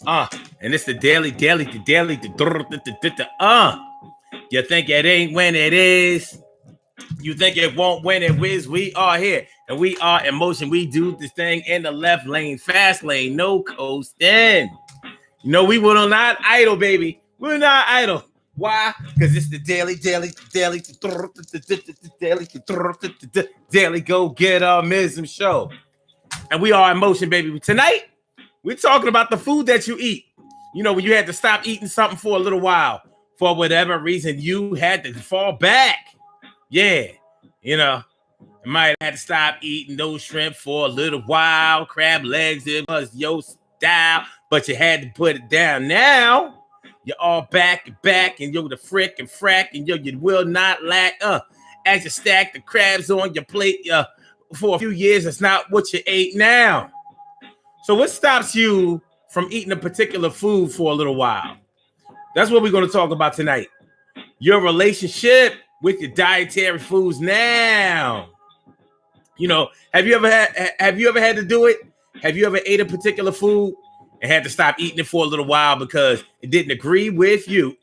And it's the You think it ain't when it is. You think it won't when it whiz. We are here and we are in motion. We do this thing in the left lane, fast lane, no coasting. You know, we will not idle, baby. We're not idle. Why? Because it's the daily go get mism show. And we are in motion, baby. Tonight, we're talking about the food that you eat. You know, when you had to stop eating something for a little while, for whatever reason, you had to fall back. Yeah, you know, you might have to stop eating those shrimp for a little while. Crab legs, it was your style, but you had to put it down. Now, you're all back, and you're the frick and frack, and you will not lack. As you stack the crabs on your plate for a few years, it's not what you ate now. So what stops you from eating a particular food for a little while? That's what we're going to talk about tonight. Your relationship with your dietary foods now. You know, have you ever had to do it? Have you ever ate a particular food and had to stop eating it for a little while because it didn't agree with you?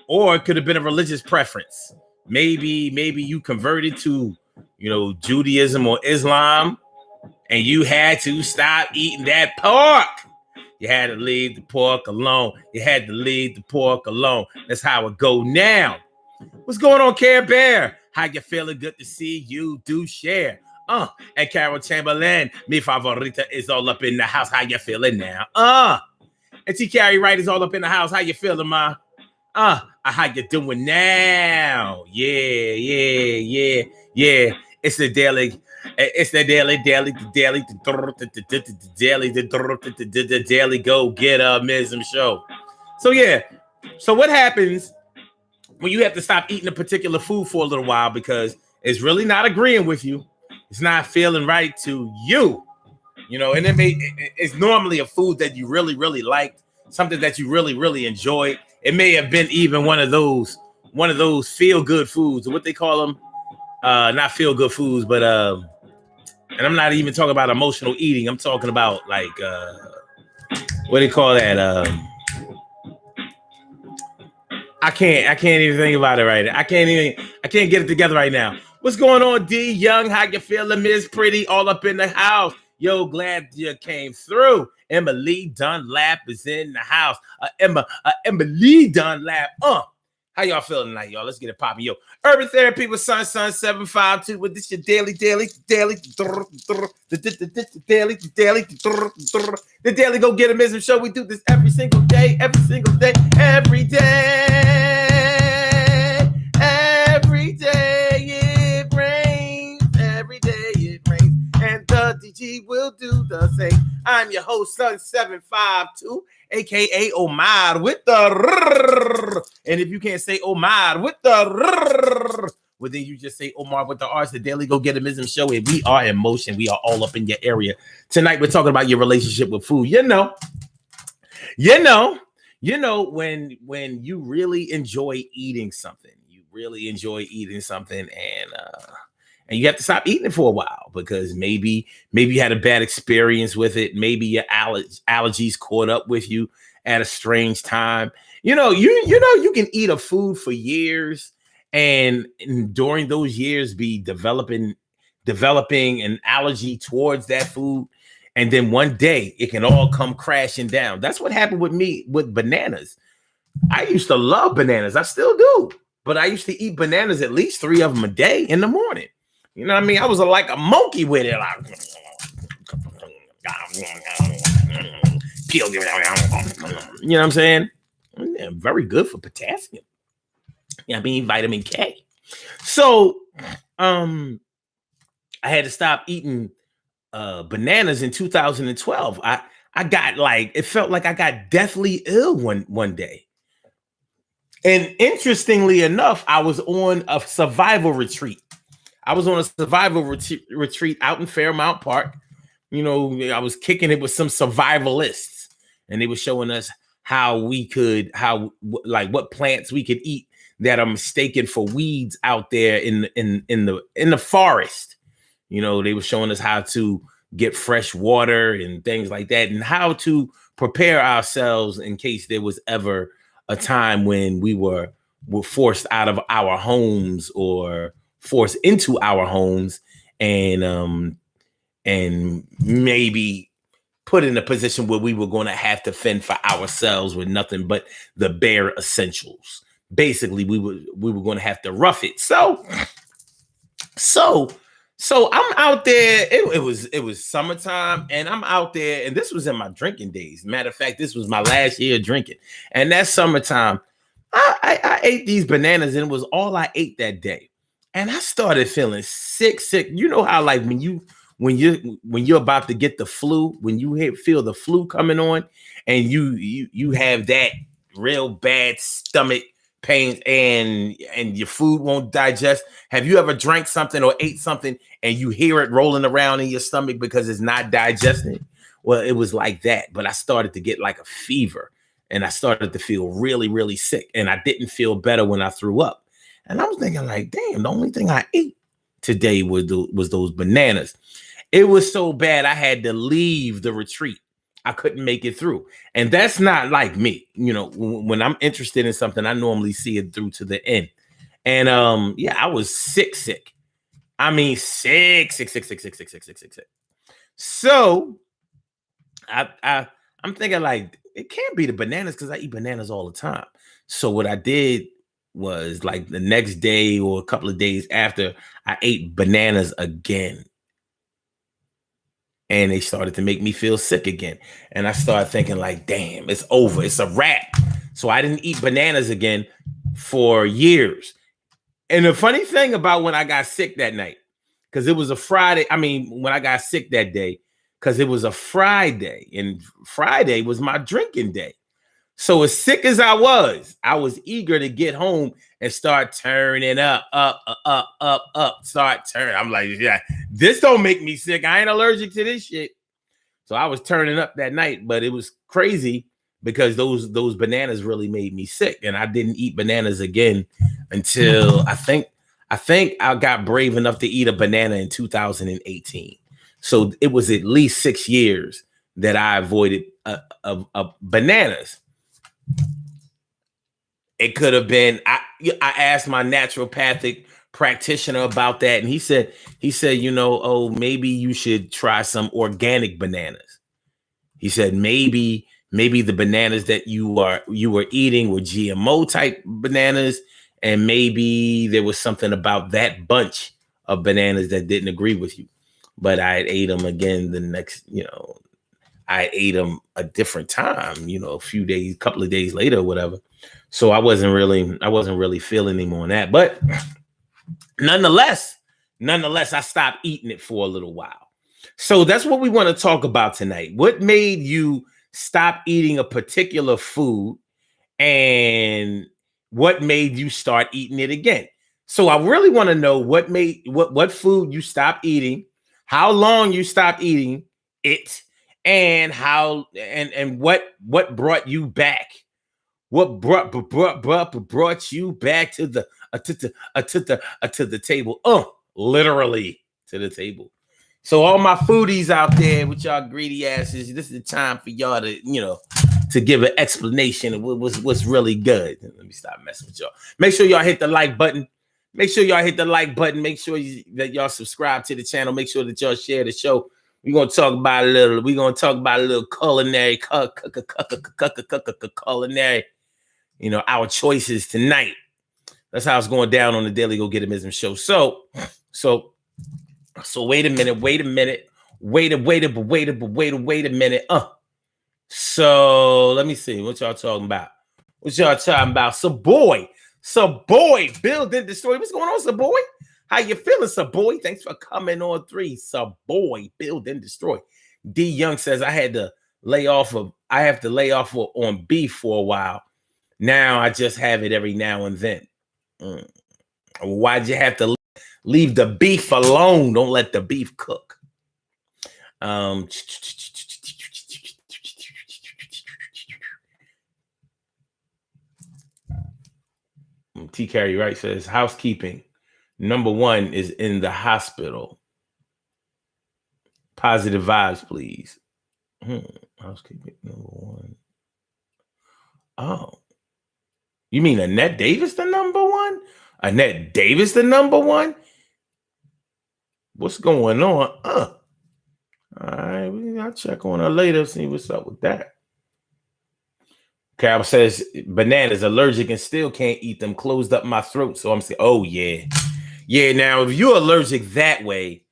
Or it could have been a religious preference. Maybe you converted to, you know, Judaism or Islam, and you had to stop eating that pork. You had to leave the pork alone. That's how it go now. What's going on, Care Bear? How you feeling? Good to see you. Do share. And Carol Chamberlain, mi favorita, is all up in the house. How you feeling now? And T. Carrie Wright is all up in the house. How you feeling, ma? How you doing now? Yeah. It's the daily. It's the daily go get mism show. So yeah. So what happens when you have to stop eating a particular food for a little while because it's really not agreeing with you? It's not feeling right to you. You know, and it's normally a food that you really, really liked, something that you really, really enjoyed. It may have been even one of those feel-good foods, or what they call them. Not feel-good foods, but and I'm not even talking about emotional eating. I'm talking about like what do you call that? I can't even think about it right now. I can't get it together right now. What's going on, D Young? How you feeling, Miss Pretty? All up in the house. Yo, glad you came through. Emily Dunlap is in the house. Emily Dunlap. How y'all feeling tonight, y'all? Let's get it popping. Yo, Urban Therapy with Sun 752 with this your daily, the daily go get a mism show. We do this every single day, every day. It rains, every day it rains, and the DG will do the same. I'm your host, Sun 752. AKA Omar with the and if you can't say Omar with the well, then you just say Omar with the R's. The Daily Go Get a Mism show, and we are in motion. We are all up in your area. Tonight, we're talking about your relationship with food. You know, when you really enjoy eating something, and you have to stop eating it for a while because maybe you had a bad experience with it. Maybe your allergies caught up with you at a strange time. You know, you can eat a food for years and during those years be developing an allergy towards that food. And then one day it can all come crashing down. That's what happened with me with bananas. I used to love bananas. I still do. But I used to eat bananas at least 3 of them a day in the morning. You know what I mean? I was like a monkey with it. Like, you know what I'm saying? Yeah, very good for potassium. Yeah, I mean vitamin K. So I had to stop eating bananas in 2012. I got it felt like I got deathly ill one day. And interestingly enough, I was on a survival retreat. Retreat out in Fairmount Park. You know, I was kicking it with some survivalists, and they were showing us what plants we could eat that are mistaken for weeds out there in the forest. You know, they were showing us how to get fresh water and things like that, and how to prepare ourselves in case there was ever a time when we were forced out of our homes or forced into our homes, and maybe put in a position where we were going to have to fend for ourselves with nothing but the bare essentials. Basically, we were going to have to rough it. So I'm out there. It was summertime, and I'm out there, and this was in my drinking days. Matter of fact, this was my last year drinking, and that summertime, I ate these bananas, and it was all I ate that day, and I started feeling sick. You know how like when you're about to get the flu, when you feel the flu coming on, and you have that real bad stomach pains and your food won't digest. Have you ever drank something or ate something and you hear it rolling around in your stomach because it's not digesting? Well, it was like that, but I started to get like a fever and I started to feel really, really sick, and I didn't feel better when I threw up. And I was thinking like, damn, the only thing I ate today was those bananas. It was so bad I had to leave the retreat. I couldn't make it through. And that's not like me. You know, when I'm interested in something, I normally see it through to the end. And yeah, I was sick. I mean, sick. So I'm thinking like, it can't be the bananas because I eat bananas all the time. So what I did was like the next day or a couple of days after, I ate bananas again. And they started to make me feel sick again. And I started thinking like, damn, it's over. It's a wrap. So I didn't eat bananas again for years. And the funny thing about when I got sick that night, because it was a Friday. I mean, when I got sick that day, because it was a Friday, and Friday was my drinking day. So as sick as I was eager to get home and start turning up, start turning. I'm like, yeah, this don't make me sick. I ain't allergic to this shit. So I was turning up that night, but it was crazy because those bananas really made me sick, and I didn't eat bananas again until I think I got brave enough to eat a banana in 2018. So it was at least 6 years that I avoided bananas. It could have been, I asked my naturopathic practitioner about that, and he said, you know, oh, maybe you should try some organic bananas. He said maybe the bananas that you were eating were GMO type bananas, and maybe there was something about that bunch of bananas that didn't agree with you. But I ate them again the next, you know, I ate them a different time, you know, a couple of days later or whatever. So I wasn't really feeling anymore on that. But nonetheless, I stopped eating it for a little while. So that's what we want to talk about tonight. What made you stop eating a particular food, and what made you start eating it again? So I really want to know what food you stopped eating, how long you stopped eating it, and how and what brought you back. What brought you back to the table? Literally to the table. So all my foodies out there with y'all greedy asses, this is the time for y'all to, you know, to give an explanation of what's really good. Let me stop messing with y'all. Make sure y'all hit the like button. Make sure that y'all subscribe to the channel. Make sure that y'all share the show. We're gonna talk about a little culinary, you know, our choices tonight. That's how it's going down on the Daily Go Getism show. So wait a minute. So let me see what y'all talking about. So boy, Build and Destroy. What's going on, so boy? How you feeling, so boy? Thanks for coming on 3. So boy, Build and Destroy. D Young says I have to lay off on beef for a while. Now I just have it every now and then. Why'd you have to leave the beef alone? Don't let the beef cook. T. Carey Wright says housekeeping. Number 1 is in the hospital. Positive vibes, please. Housekeeping number one. Oh, you mean Annette Davis the number one? Annette Davis the number one? What's going on? All right, I'll check on her later, see what's up with that. Carol says, bananas allergic and still can't eat them, closed up my throat. So I'm saying, oh yeah. Yeah, now if you're allergic that way,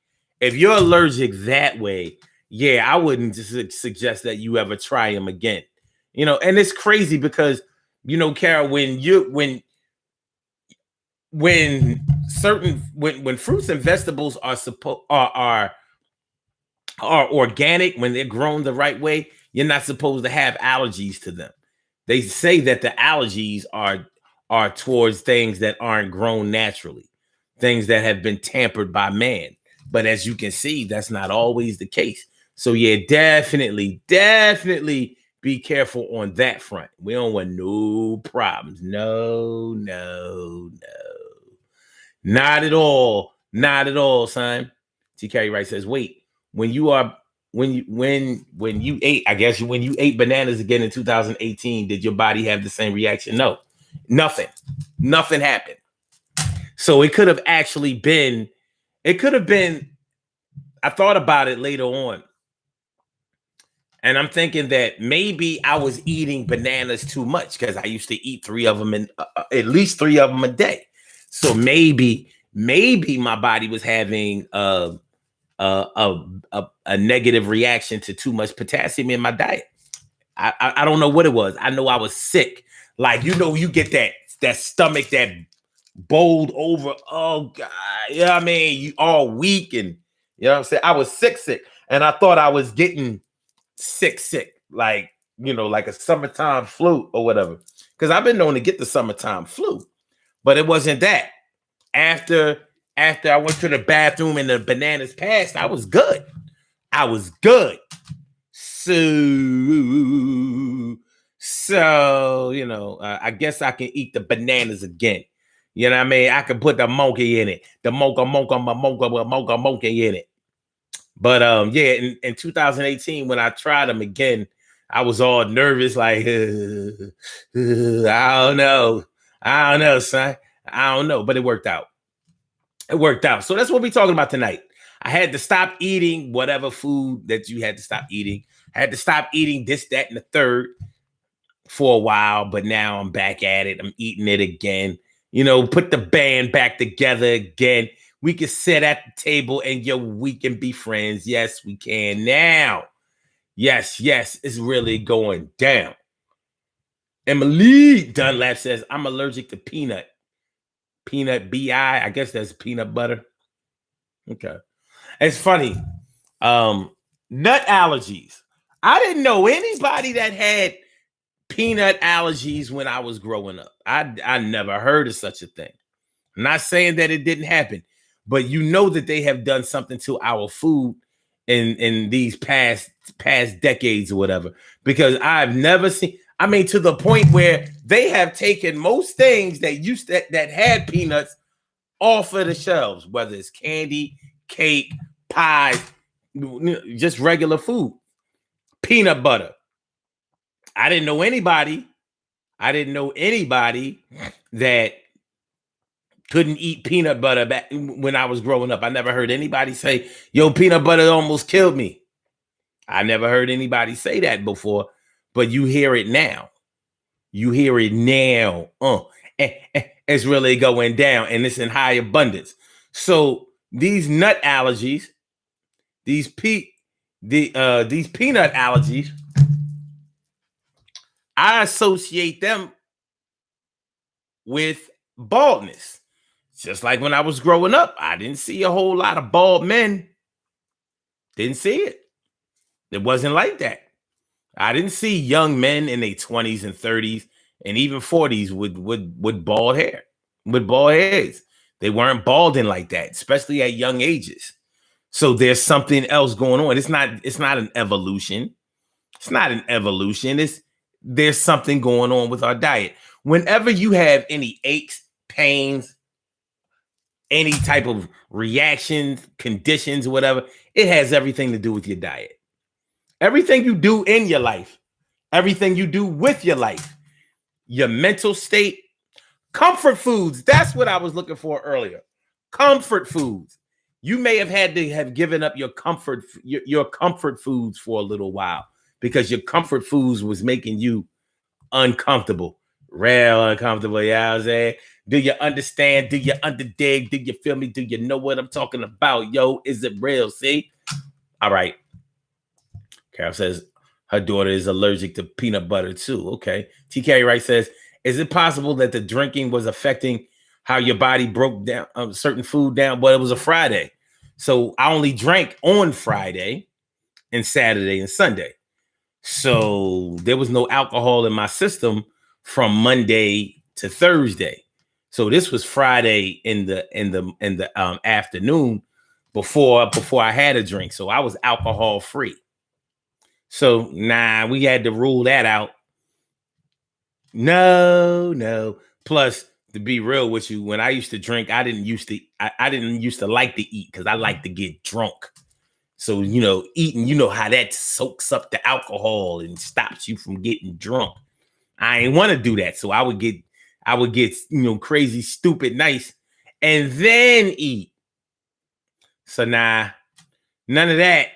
yeah, I wouldn't suggest that you ever try them again. You know, and it's crazy because, you know, Carol, when fruits and vegetables are organic, when they're grown the right way, you're not supposed to have allergies to them. They say that the allergies are towards things that aren't grown naturally, things that have been tampered by man. But as you can see, that's not always the case. So yeah, definitely be careful on that front. We don't want no problems. No. Not at all. Not at all, son. T. Carey Wright says, wait, when you ate, I guess when you ate bananas again in 2018, did your body have the same reaction? No, nothing happened. So it could have been, I thought about it later on. And I'm thinking that maybe I was eating bananas too much because I used to eat at least three of them a day. So maybe my body was having a negative reaction to too much potassium in my diet. I don't know what it was. I know I was sick. Like, you know, you get that stomach that bowled over. Oh God, you know what I mean? You all weak and you know what I'm saying? I was sick. And I thought I was getting sick, like, you know, like a summertime flu or whatever. Because I've been known to get the summertime flu, but it wasn't that. After I went to the bathroom and the bananas passed, I was good. So you know, I guess I can eat the bananas again. You know what I mean? I can put the monkey in it, the mocha in it. But yeah, in 2018, when I tried them again, I was all nervous, like, I don't know, son. I don't know, but it worked out. So that's what we're talking about tonight. I had to stop eating whatever food that you had to stop eating. I had to stop eating this, that, and the third for a while, but now I'm back at it. I'm eating it again. You know, put the band back together again. We can sit at the table and we can be friends. Yes, we can now. Yes, it's really going down. Emily Dunlap says, I'm allergic to peanut BI. I guess that's peanut butter. Okay. It's funny. Nut allergies. I didn't know anybody that had peanut allergies when I was growing up. I never heard of such a thing. I'm not saying that it didn't happen, but you know that they have done something to our food in these past decades or whatever, because I've never seen, I mean, to the point where they have taken most things that had peanuts off of the shelves, whether it's candy, cake, pie, just regular food. Peanut butter. I didn't know anybody that couldn't eat peanut butter back when I was growing up. I never heard anybody say, yo, peanut butter almost killed me. I never heard anybody say that before, but you hear it now. It's really going down, and it's in high abundance. So these nut allergies, these peanut allergies, I associate them with baldness. Just like when I was growing up, I didn't see a whole lot of bald men. Didn't see it. It wasn't like that. I didn't see young men in their 20s and 30s and even 40s with bald hair, with bald heads. They weren't balding like that, especially at young ages. So there's something else going on. It's not an evolution. It's not an evolution. There's something going on with our diet. Whenever you have any aches, pains, any type of reactions, conditions, whatever. It has everything to do with your diet. Everything you do in your life, everything you do with your life, your mental state, comfort foods. That's what I was looking for earlier. Comfort foods. You may have had to have given up your comfort foods for a little while because your comfort foods was making you uncomfortable, real uncomfortable. Yeah, I'm saying, do you understand? Do you underdig? Do you feel me? Do you know what I'm talking about? Yo, is it real? See? All right. Carol says her daughter is allergic to peanut butter too. Okay. TK Wright says, is it possible that the drinking was affecting how your body broke down certain food down? But it was a Friday. So I only drank on Friday and Saturday and Sunday. So there was no alcohol in my system from Monday to Thursday. So this was Friday in the afternoon before I had a drink. So I was alcohol free. So we had to rule that out. No. Plus, to be real with you, when I used to drink, I didn't used to like to eat because I like to get drunk. So, eating, how that soaks up the alcohol and stops you from getting drunk. I ain't want to do that. So I would get, crazy, stupid, nice, and then eat. So none of that.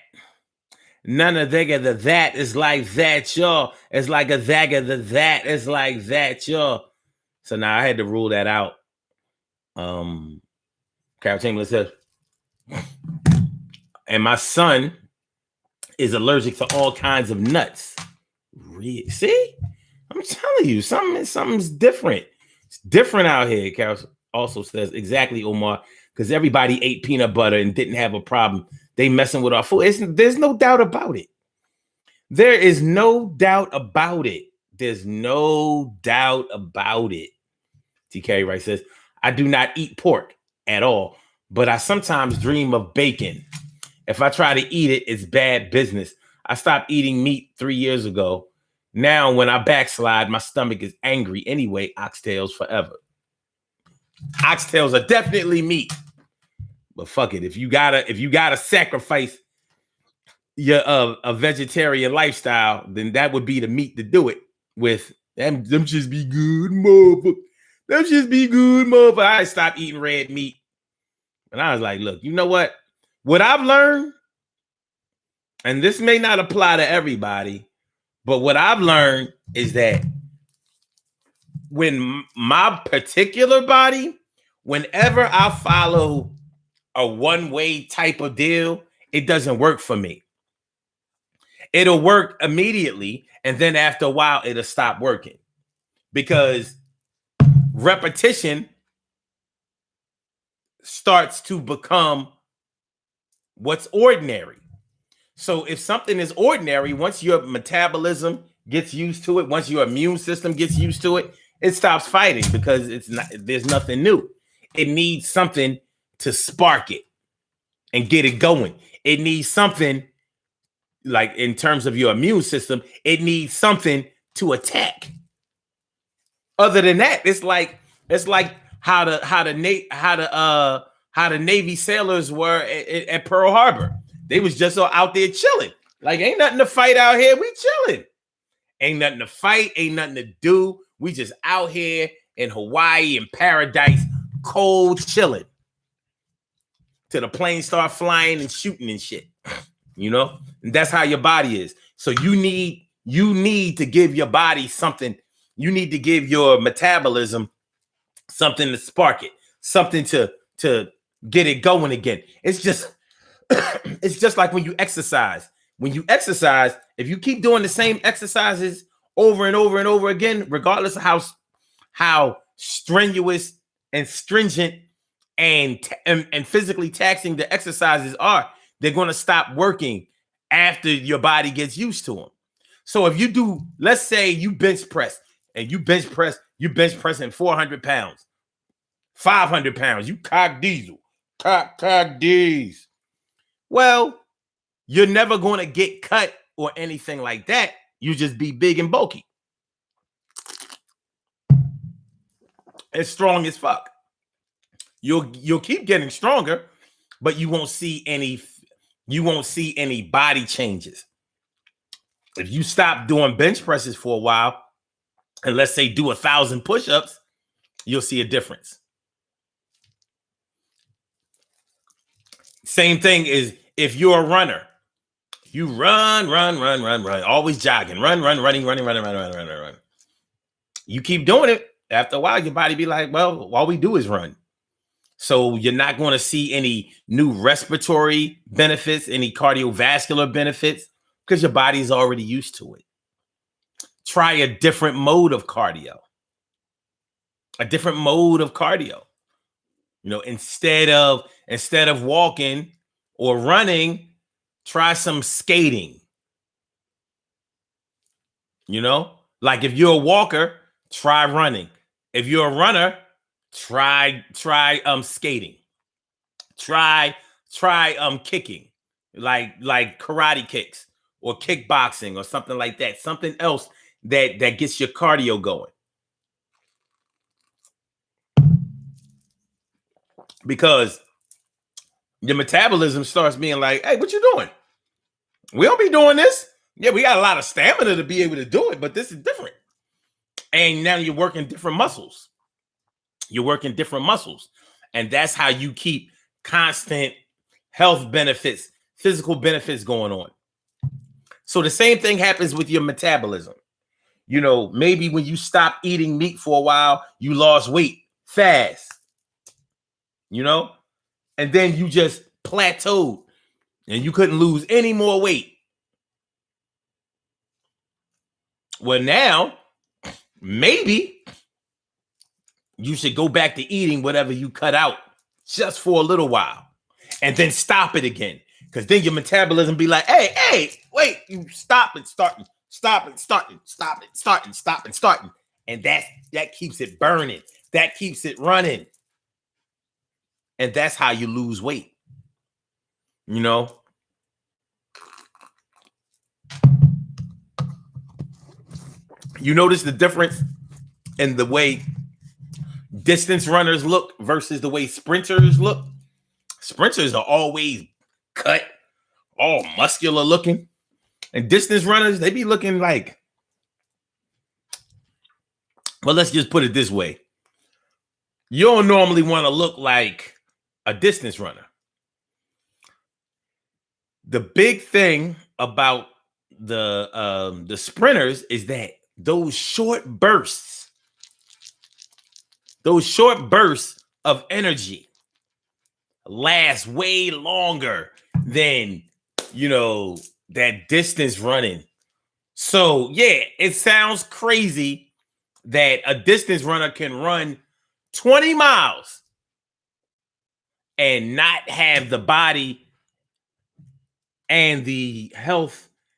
None of that is like that, y'all. It's like a that is like that, y'all. So now I had to rule that out. Carol Chamberlain says, and my son is allergic to all kinds of nuts. See? I'm telling you, something's different. It's different out here. Carol also says, exactly, Omar, because everybody ate peanut butter and didn't have a problem. They messing with our food. There's no doubt about it. There is no doubt about it. There's no doubt about it. TK Wright says, I do not eat pork at all, but I sometimes dream of bacon. If I try to eat it, it's bad business. I stopped eating meat 3 years ago. Now, when I backslide, my stomach is angry. Anyway, oxtails forever. Oxtails are definitely meat. But fuck it. If you gotta sacrifice your a vegetarian lifestyle, then that would be the meat to do it with. Them just be good, motherfucker. Them just be good, motherfucker. I stopped eating red meat. And I was like, look, you know what? What I've learned, and this may not apply to everybody, but what I've learned is that when my particular body, whenever I follow a one-way type of deal, it doesn't work for me. It'll work immediately, and then after a while, it'll stop working because repetition starts to become what's ordinary. So if something is ordinary, once your metabolism gets used to it, once your immune system gets used to it, it stops fighting because there's nothing new. It needs something to spark it and get it going. It needs something, like in terms of your immune system, it needs something to attack. Other than that, it's like how the Navy sailors were at Pearl Harbor. They was just out there chilling. Like, ain't nothing to fight out here. We chilling. Ain't nothing to fight. Ain't nothing to do. We just out here in Hawaii in paradise, cold chilling. Till the planes start flying and shooting and shit. And that's how your body is. So you need to give your body something. You need to give your metabolism something to spark it, something to get it going again. It's just like when you exercise. When you exercise, if you keep doing the same exercises over and over and over again, regardless of how strenuous and stringent and physically taxing the exercises are, they're going to stop working after your body gets used to them. So if you do, let's say you bench press and you bench pressing 400 pounds, 500 pounds, you cock diesel, cock D's. Well, you're never going to get cut or anything like that. You just be big and bulky. As strong as fuck. You'll keep getting stronger, but you won't see any body changes. If you stop doing bench presses for a while, and let's say do 1,000 push-ups, you'll see a difference. Same thing is if you're a runner, you run, always jogging, running. You keep doing it. After a while, your body be like, well, all we do is run. So you're not going to see any new respiratory benefits, any cardiovascular benefits, because your body's already used to it. Try a different mode of cardio. You know, instead of walking or running, try some skating. You know, like if you're a walker, try running. If you're a runner, try skating. Try kicking, like karate kicks or kickboxing or something like that. Something else that gets your cardio going. Because your metabolism starts being like, hey, what you doing? We don't be doing this. Yeah, we got a lot of stamina to be able to do it, but this is different. And now you're working different muscles. And that's how you keep constant health benefits, physical benefits going on. So the same thing happens with your metabolism. You know, maybe when you stop eating meat for a while, you lost weight fast, you know, and then you just plateaued and you couldn't lose any more weight. Well, now maybe you should go back to eating whatever you cut out just for a little while and then stop it again. Because then your metabolism be like, hey, wait, you stop and starting. And that keeps it burning. That keeps it running. And that's how you lose weight. You know? You notice the difference in the way distance runners look versus the way sprinters look? Sprinters are always cut, all muscular looking. And distance runners, they be looking like, well, let's just put it this way. You don't normally want to look like a distance runner. The big thing about the sprinters is that those short bursts of energy last way longer than, you know, that distance running. So yeah, it sounds crazy that a distance runner can run 20 miles and not have the body and the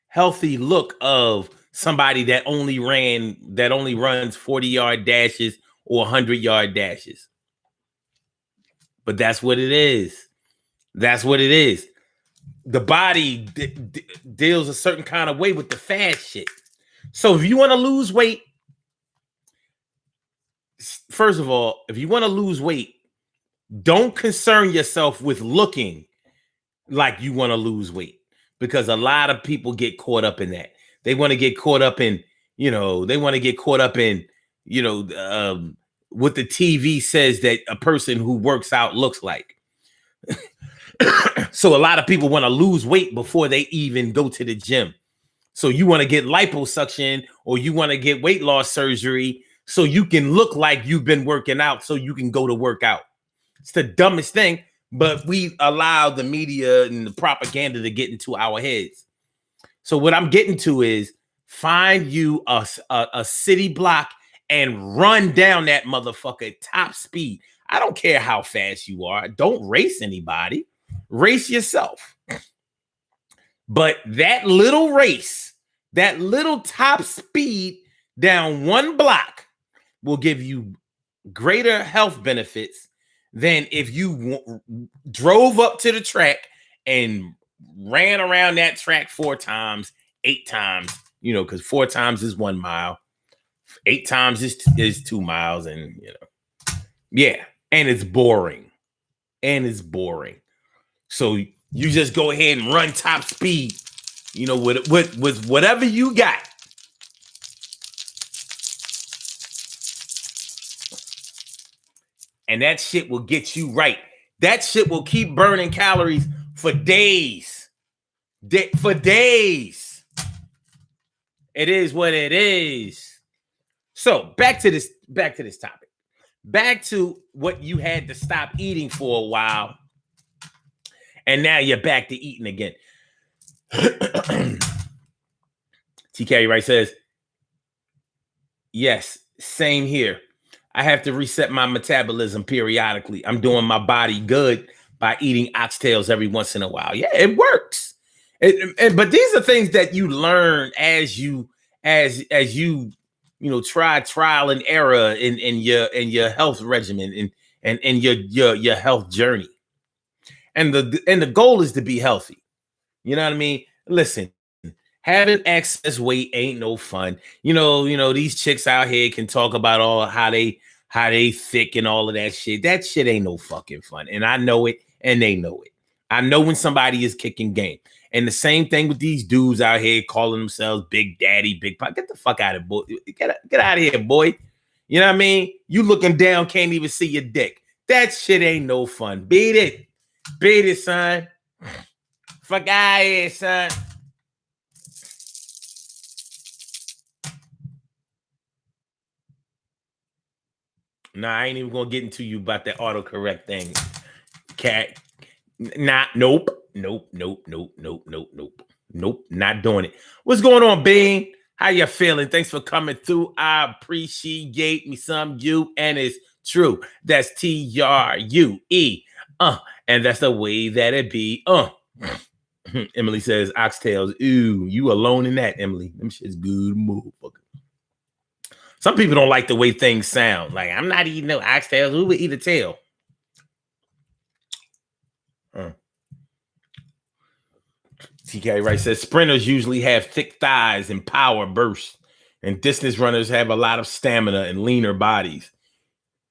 healthy look of somebody that only runs 40-yard dashes or 100-yard dashes. But that's what it is. The body deals a certain kind of way with the fast shit. So if you want to lose weight, first of all, if you want to lose weight, don't concern yourself with looking like you want to lose weight, because a lot of people get caught up in that. They want to get caught up in, what the TV says that a person who works out looks like. So a lot of people want to lose weight before they even go to the gym. So you want to get liposuction or you want to get weight loss surgery so you can look like you've been working out so you can go to work out. It's the dumbest thing, but we allow the media and the propaganda to get into our heads. So what I'm getting to is find you a city block and run down that motherfucker at top speed. I don't care how fast you are. Don't race anybody. Race yourself. But that little race, that little top speed down one block will give you greater health benefits than if you drove up to the track and ran around that track 4 times, 8 times, because 4 times is 1 mile, 8 times is 2 miles, and yeah, and it's boring. and it's boring. So you just go ahead and run top speed, you know, with whatever you got. And that shit will get you right. That shit will keep burning calories for days. For days. It is what it is. So back to this topic. Back to what you had to stop eating for a while. And now you're back to eating again. TK Wright says, yes, same here. I have to reset my metabolism periodically. I'm doing my body good by eating oxtails every once in a while. Yeah, it works. But these are things that you learn as you try trial and error in your health regimen and in your health journey. And the goal is to be healthy. You know what I mean? Listen, having excess weight ain't no fun. You know, these chicks out here can talk about all how they thick and all of that shit. That shit ain't no fucking fun. And I know it, and they know it. I know when somebody is kicking game. And the same thing with these dudes out here calling themselves Big Daddy, Big Pop. Get the fuck out of here, boy. Get out of here, boy. You know what I mean? You looking down, can't even see your dick. That shit ain't no fun. Beat it. Beat it, son. Fuck out of here, son. Nah, I ain't even gonna get into you about that autocorrect thing. Cat. Nope. Not doing it. What's going on, Bean? How you feeling? Thanks for coming through. I appreciate me some you, and it's true. That's TRUE. And that's the way that it be. Emily says oxtails. Ooh, you alone in that, Emily. Them shit's good motherfucker. Some people don't like the way things sound. Like, I'm not eating no oxtails. Who would eat a tail? TK Wright says sprinters usually have thick thighs and power bursts, and distance runners have a lot of stamina and leaner bodies.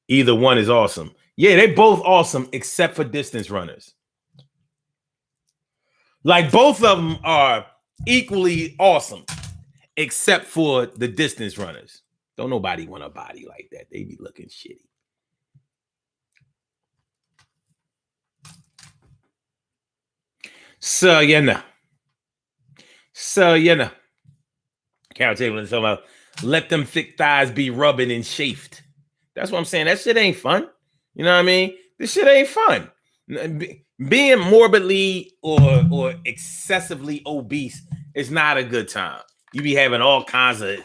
Either one is awesome. Yeah, they both awesome except for distance runners. Like, both of them are equally awesome except for the distance runners. Don't nobody want a body like that. They be looking shitty. So, you know. Carol Taylor is talking about let them thick thighs be rubbing and chafed. That's what I'm saying. That shit ain't fun. You know what I mean? This shit ain't fun. Being morbidly or excessively obese is not a good time. You be having all kinds of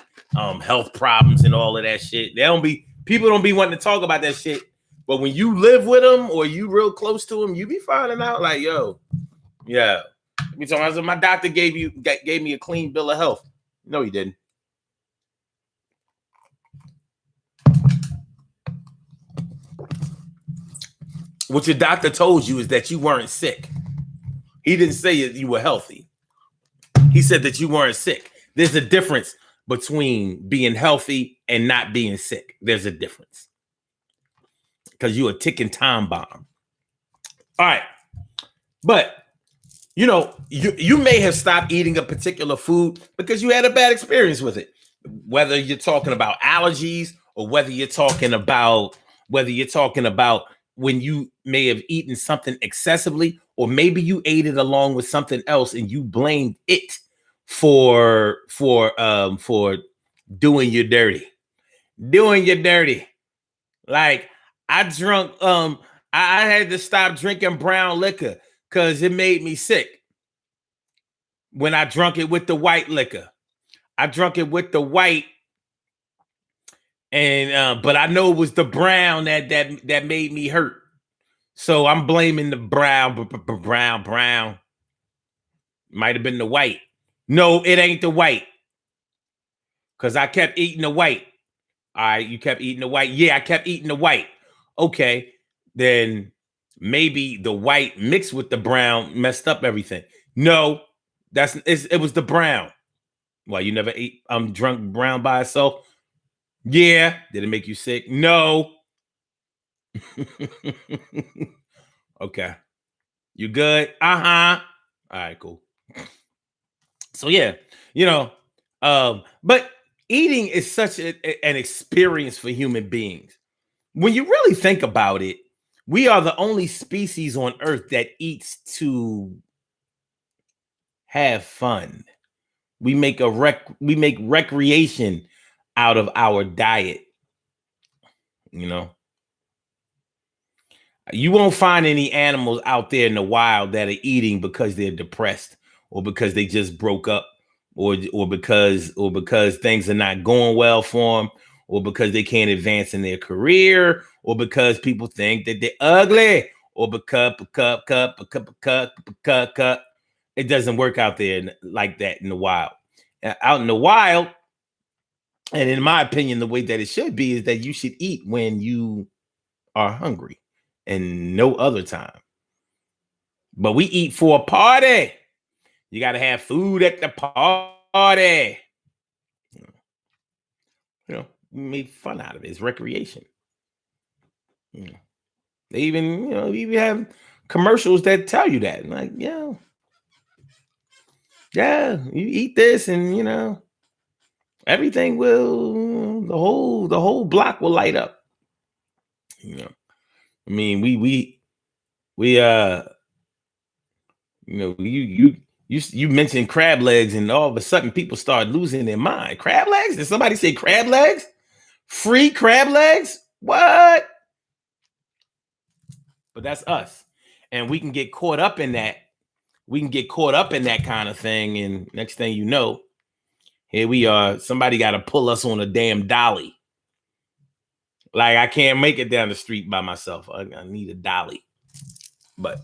health problems and all of that shit. People don't be wanting to talk about that shit. But when you live with them or you real close to them, you be finding out like, yo, yeah. Me talking about my doctor gave me a clean bill of health. No, he didn't. What your doctor told you is that you weren't sick. He didn't say you were healthy. He said that you weren't sick. There's a difference between being healthy and not being sick. There's a difference. Because you're a ticking time bomb. All right. But, you know, you may have stopped eating a particular food because you had a bad experience with it. Whether you're talking about allergies or whether you're talking about when you may have eaten something excessively, or maybe you ate it along with something else and you blamed it for doing you dirty. Like, I had to stop drinking brown liquor because it made me sick. When I drunk it with the white liquor, I drunk it with the white, and but I know it was the brown that made me hurt. So I'm blaming the brown. Might have been the white. No, it ain't the white. Because I kept eating the white. All right, you kept eating the white. Yeah, I kept eating the white. Okay, then maybe the white mixed with the brown messed up everything. No, it was the brown. Well, you never ate drunk brown by itself? Yeah. Did it make you sick? No. Okay. You good? Uh-huh. All right, cool. So yeah, you know, but eating is such an experience for human beings. When you really think about it, we are the only species on earth that eats to have fun. We make recreation out of our diet, you know. You won't find any animals out there in the wild that are eating because they're depressed or because they just broke up or because things are not going well for them or because they can't advance in their career or because people think that they're ugly or because it doesn't work out there like that in the wild. Out in the wild, and in my opinion, the way that it should be is that you should eat when you are hungry and no other time. But we eat for a party. You got to have food at the party. We make fun out of it. It's recreation. They even have commercials that tell you that. Like, yeah, you eat this and everything will the whole block will light up. I mean, we you mentioned crab legs, and all of a sudden people start losing their mind. Crab legs? Did somebody say crab legs? Free crab legs? What? But that's us, and we can get caught up in that. We can get caught up in that kind of thing, and next thing you know, here we are. Somebody got to pull us on a damn dolly. Like, I can't make it down the street by myself. I need a dolly. But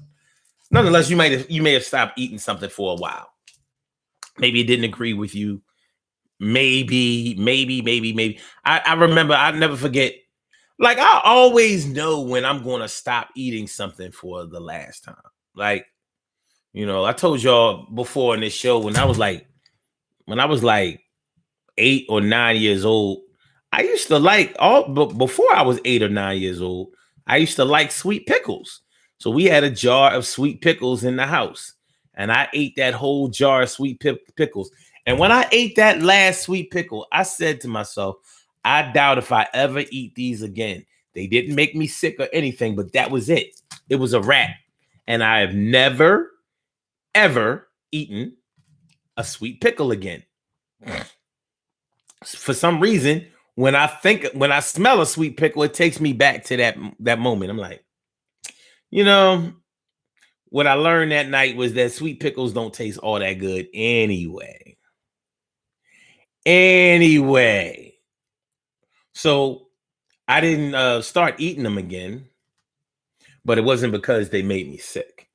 nonetheless, you may have stopped eating something for a while. Maybe it didn't agree with you. Maybe. I remember, I never forget. Like, I always know when I'm going to stop eating something for the last time. Like, I told y'all before in this show when I was like 8 or 9 years old, I used to but before I was 8 or 9 years old, I used to like sweet pickles. So we had a jar of sweet pickles in the house, and I ate that whole jar of sweet pickles. And when I ate that last sweet pickle, I said to myself, I doubt if I ever eat these again. They didn't make me sick or anything, but that was it. It was a wrap. And I have never, ever eaten a sweet pickle again. For some reason, when I smell a sweet pickle, it takes me back to that moment. I'm like, what I learned that night was that sweet pickles don't taste all that good anyway. So I didn't start eating them again, but it wasn't because they made me sick.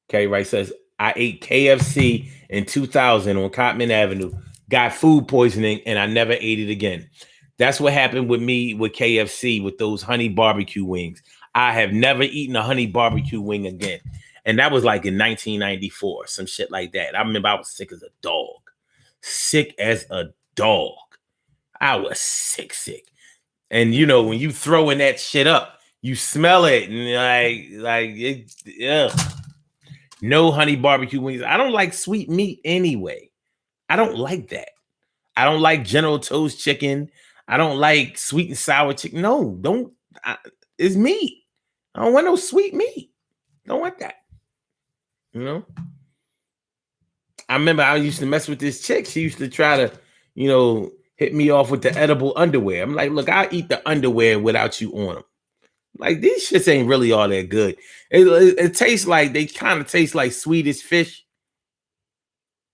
Okay, right, says I ate KFC in 2000 on Cotman Avenue, got food poisoning, and I never ate it again. That's what happened with me with KFC with those honey barbecue wings. I have never eaten a honey barbecue wing again. And that was like in 1994, some shit like that. I remember I was sick as a dog. Sick as a dog. I was sick. And when you throwing that shit up, you smell it and like it, ugh. No honey barbecue wings. I don't like sweet meat anyway. I don't like that. I don't like General Tso's chicken. I don't like sweet and sour chicken. No, don't. It's meat. I don't want no sweet meat. Don't want that. I remember I used to mess with this chick. She used to try to, hit me off with the edible underwear. I'm like, look, I'll eat the underwear without you on them. Like, these shits ain't really all that good. It tastes like, they kind of taste like Swedish fish.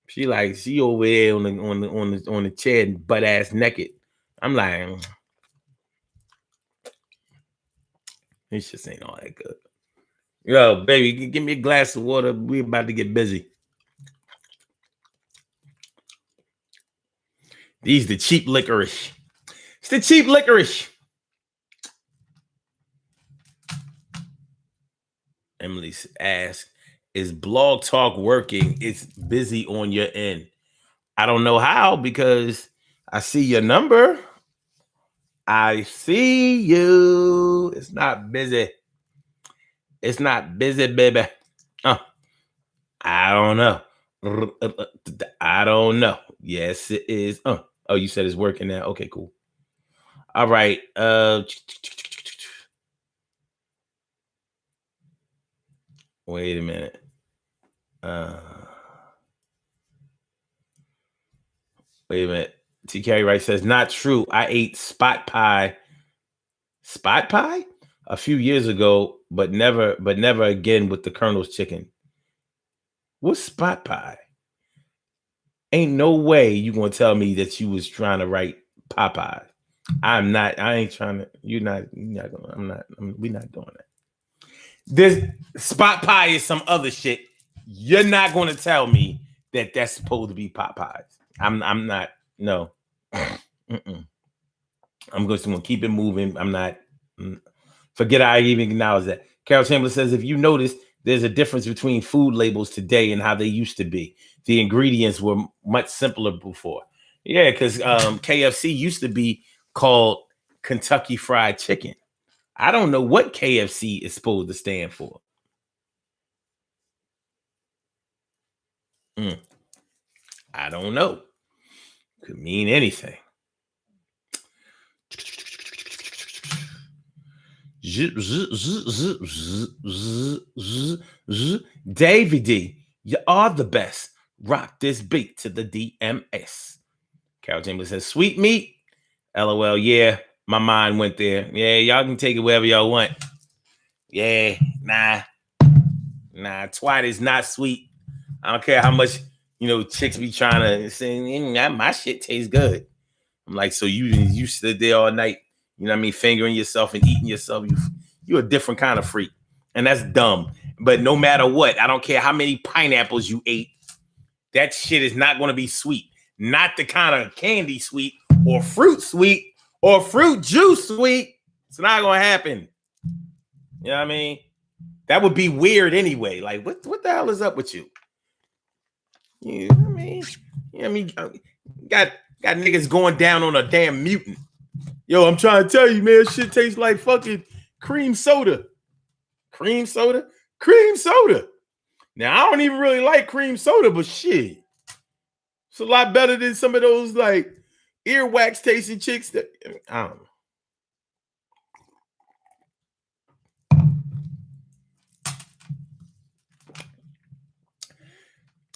She over there on the chair, butt ass naked. I'm like, this just ain't all that good. Yo, baby, give me a glass of water. We about to get busy. These the cheap licorice. It's the cheap licorice. Emily asks, is Blog Talk working? It's busy on your end. I don't know how, because I see your number. I see you. It's not busy. It's not busy, baby. I don't know. I don't know. Yes, it is. Oh, you said it's working now. Okay, cool. All right. Wait a minute. Wait a minute. T. Carey Wright says, not true. I ate spot pie. Spot pie? A few years ago, but never again with the Colonel's chicken. What's spot pie? Ain't no way you gonna tell me that you was trying to write Popeye. I'm not. I ain't trying to. You're not gonna. I'm not. We're not doing that. This spot pie is some other shit. You're not gonna tell me that that's supposed to be Popeyes. I'm not. No. I'm just gonna keep it moving. I'm not. Forget I even acknowledge that. Carol Chamberlain says, if you notice, there's a difference between food labels today and how they used to be. The ingredients were much simpler before. Yeah, because KFC used to be called Kentucky Fried Chicken. I don't know what KFC is supposed to stand for. I don't know. Could mean anything. Davey D, you are the best. Rock this beat to the DMS. Carol Chamberlain says, sweet meat. LOL, yeah, my mind went there. Yeah, y'all can take it wherever y'all want. Yeah, nah, twat is not sweet. I don't care how much, chicks be trying to say, my shit tastes good. I'm like, so you sit there all night, fingering yourself and eating yourself. You're a different kind of freak. And that's dumb. But no matter what, I don't care how many pineapples you ate, that shit is not going to be sweet. Not the kind of candy sweet or fruit sweet or fruit juice sweet. It's not going to happen. You know what I mean? That would be weird anyway. Like, what the hell is up with you? You know what I mean? Got niggas going down on a damn mutant. Yo, I'm trying to tell you, man, shit tastes like fucking cream soda. Cream soda? Cream soda. Now, I don't even really like cream soda, but shit. It's a lot better than some of those like earwax tasting chicks that I don't know.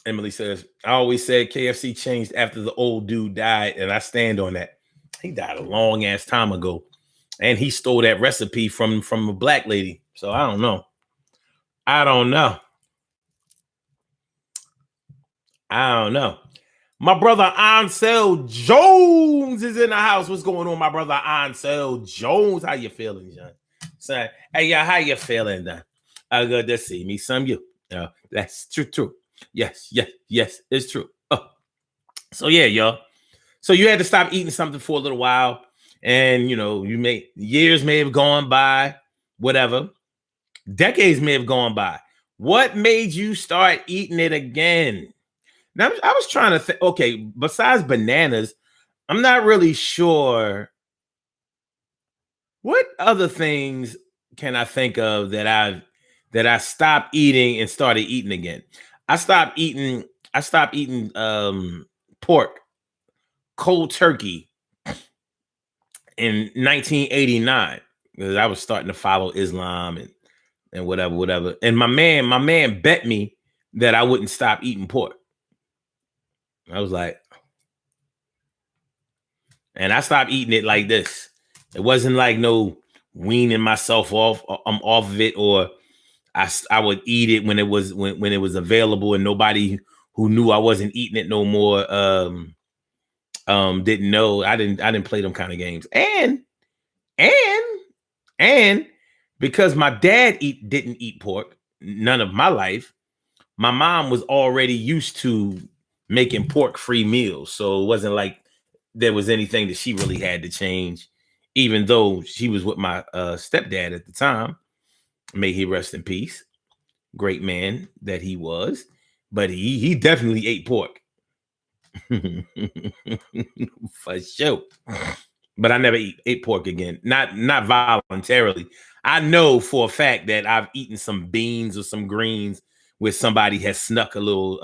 Emily says, I always said KFC changed after the old dude died, and I stand on that. He died a long ass time ago, and he stole that recipe from a black lady. So I don't know. I don't know. My brother Ansel Jones is in the house. What's going on, my brother Ansel Jones? How you feeling, John? Son, hey, yeah, how you feeling, then? I good to see me some you. That's true. Yes, it's true. So yeah, y'all. So you had to stop eating something for a little while, and years may have gone by, whatever. Decades may have gone by. What made you start eating it again? Now, I was trying to think, okay, besides bananas, I'm not really sure what other things can I think of that I stopped eating and started eating again. I stopped eating pork, cold turkey in 1989 because I was starting to follow Islam and whatever. And my man bet me that I wouldn't stop eating pork. I was like, and I stopped eating it like this. It wasn't like no weaning myself off of it, or I would eat it when it was available and nobody who knew I wasn't eating it no more didn't know. I didn't play them kind of games. And because my dad didn't eat pork none of my life, my mom was already used to making pork-free meals. So it wasn't like there was anything that she really had to change, even though she was with my stepdad at the time. May he rest in peace. Great man that he was. But he definitely ate pork. For sure. But I never ate pork again. Not voluntarily. I know for a fact that I've eaten some beans or some greens where somebody has snuck a little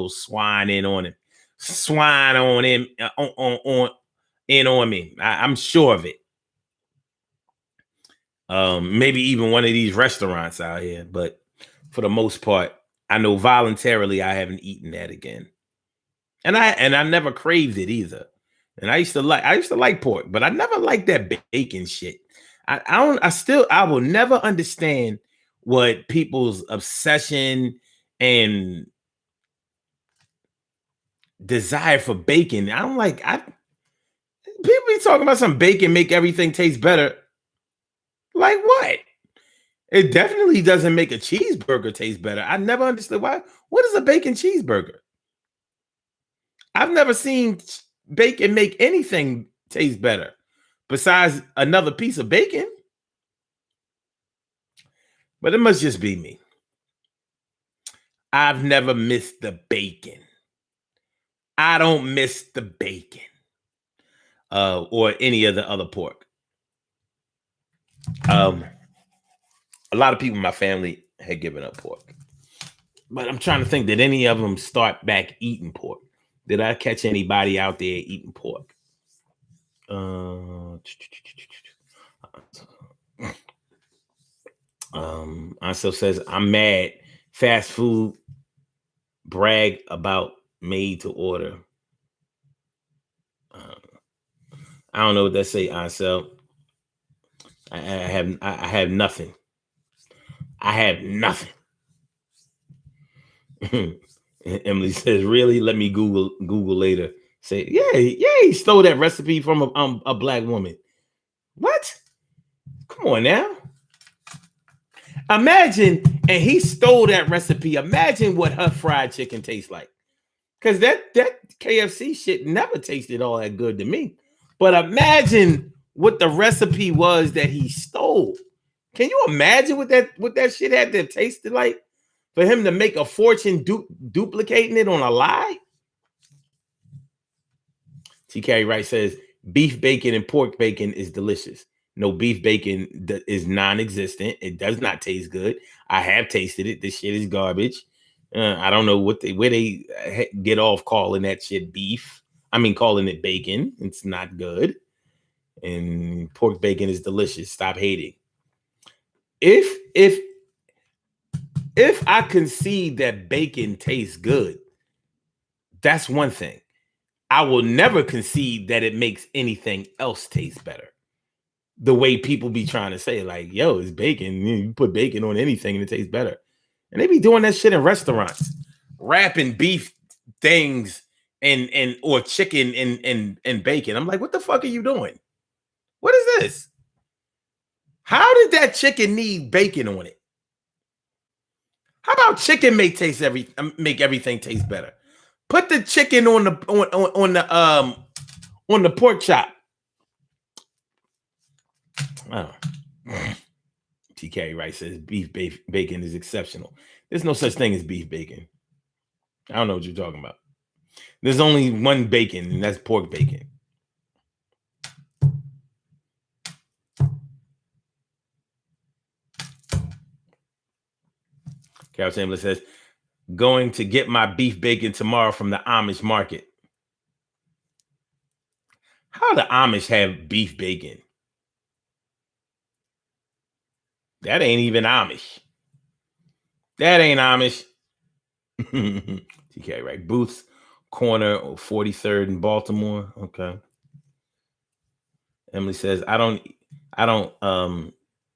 swine in on him, swine on him on me. I'm sure of it. Maybe even one of these restaurants out here, but for the most part, I know voluntarily I haven't eaten that again. And I never craved it either. And I used to like pork, but I never liked that bacon shit. I will never understand what people's obsession and desire for bacon. People be talking about some bacon make everything taste better. Like what? It definitely doesn't make a cheeseburger taste better. I never understood why. What is a bacon cheeseburger? I've never seen bacon make anything taste better besides another piece of bacon. But it must just be me. I've never missed the bacon. I don't miss the bacon or any of the other pork. A lot of people in my family had given up pork. But I'm trying to think, did any of them start back eating pork? Did I catch anybody out there eating pork? Also says, I'm mad. Fast food brag about made to order. I don't know what that say, Ansel. I have nothing. I have nothing. Emily says, really? Let me Google later. Say, yeah, he stole that recipe from a black woman. What? Come on now. Imagine, and he stole that recipe. Imagine what her fried chicken tastes like. Because that KFC shit never tasted all that good to me. But imagine what the recipe was that he stole. Can you imagine what that shit had to taste like for him to make a fortune duplicating it on a lie? T. Carey Wright says, beef bacon and pork bacon is delicious. No, beef bacon is non-existent. It does not taste good. I have tasted it. This shit is garbage. I don't know where they get off calling that shit beef. I mean, calling it bacon. It's not good. And pork bacon is delicious. Stop hating. If I concede that bacon tastes good, that's one thing. I will never concede that it makes anything else taste better. The way people be trying to say, like, yo, it's bacon. You put bacon on anything and it tastes better. And they be doing that shit in restaurants, wrapping beef things and or chicken and bacon. I'm like, what the fuck are you doing? What is this? How did that chicken need bacon on it? How about chicken make everything taste better? Put the chicken on the pork chop. Oh. T. Carey Wright says beef bacon is exceptional. There's no such thing as beef bacon. I don't know what you're talking about. There's only one bacon, and that's pork bacon. Carol Chamberlain says, going to get my beef bacon tomorrow from the Amish market. How do the Amish have beef bacon? That ain't even Amish. That ain't Amish. TK, right? Booth's Corner, 43rd in Baltimore. Okay. Emily says, I don't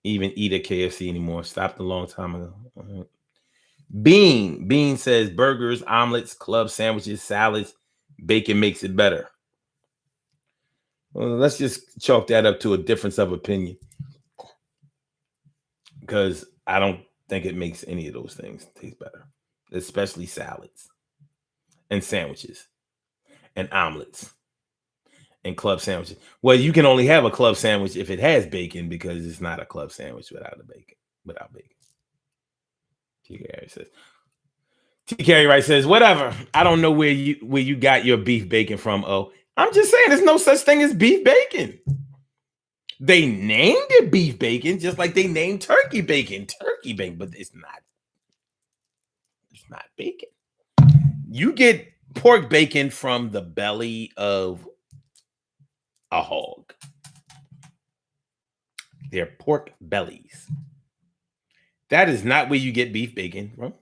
even eat at KFC anymore. Stopped a long time ago. Right. Bean says burgers, omelets, club sandwiches, salads, bacon makes it better. Well, let's just chalk that up to a difference of opinion, because I don't think it makes any of those things taste better, especially salads and sandwiches and omelets and club sandwiches. Well, you can only have a club sandwich if it has bacon, because it's not a club sandwich without bacon. T. Carey Wright says, whatever. I don't know where you got your beef bacon from. Oh, I'm just saying there's no such thing as beef bacon. They named it beef bacon, just like they named turkey bacon, but it's not. It's not bacon. You get pork bacon from the belly of a hog. They're pork bellies. That is not where you get beef bacon from.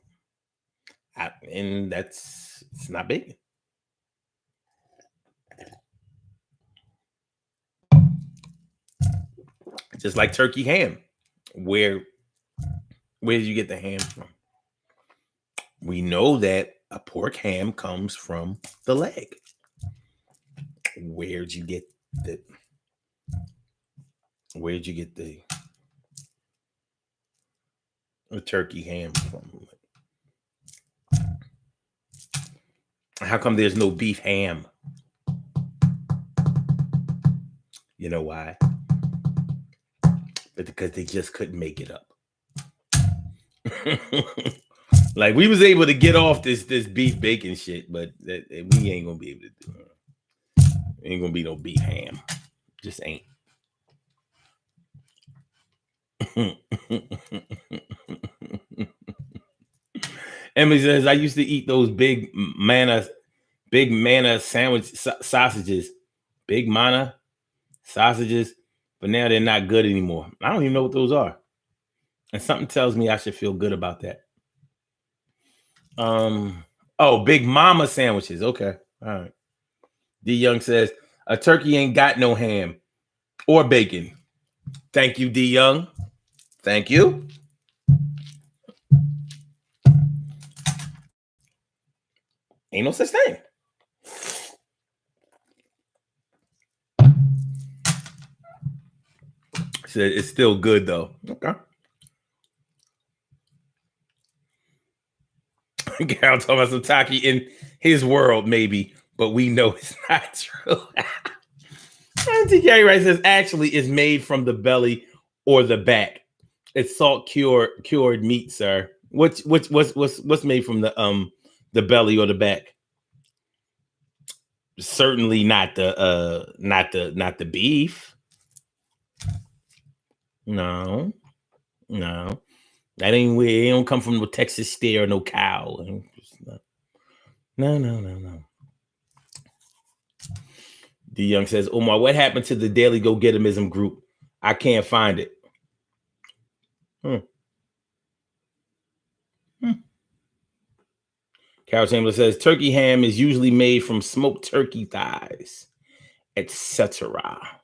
And it's not bacon. Just like turkey ham. Where did you get the ham from? We know that a pork ham comes from the leg. Where'd you get the turkey ham from? How come there's no beef ham? You know why? Because they just couldn't make it up. Like, we was able to get off this beef bacon shit, but we ain't gonna be able to do it. Ain't gonna be no beef ham. Just ain't. Emily says, I used to eat those big manna sandwich sausages. Big manna sausages, but now they're not good anymore. I don't even know what those are. And something tells me I should feel good about that. Big mama sandwiches. Okay. All right. D Young says, a turkey ain't got no ham or bacon. Thank you, D Young. Thank you. Ain't no such thing. Said it's still good though. Okay. Carol talking about some taki in his world, maybe, but we know it's not true. Auntie Carrie Wright says, actually, it's made from the belly or the back. It's salt cured meat, sir. What's made from the belly or the back? Certainly not the beef. No. That ain't where it don't come from no Texas steer or no cow. No. D Young says, Omar, what happened to the Daily Go Getimism group? I can't find it. Carol Chambers says, turkey ham is usually made from smoked turkey thighs, etc.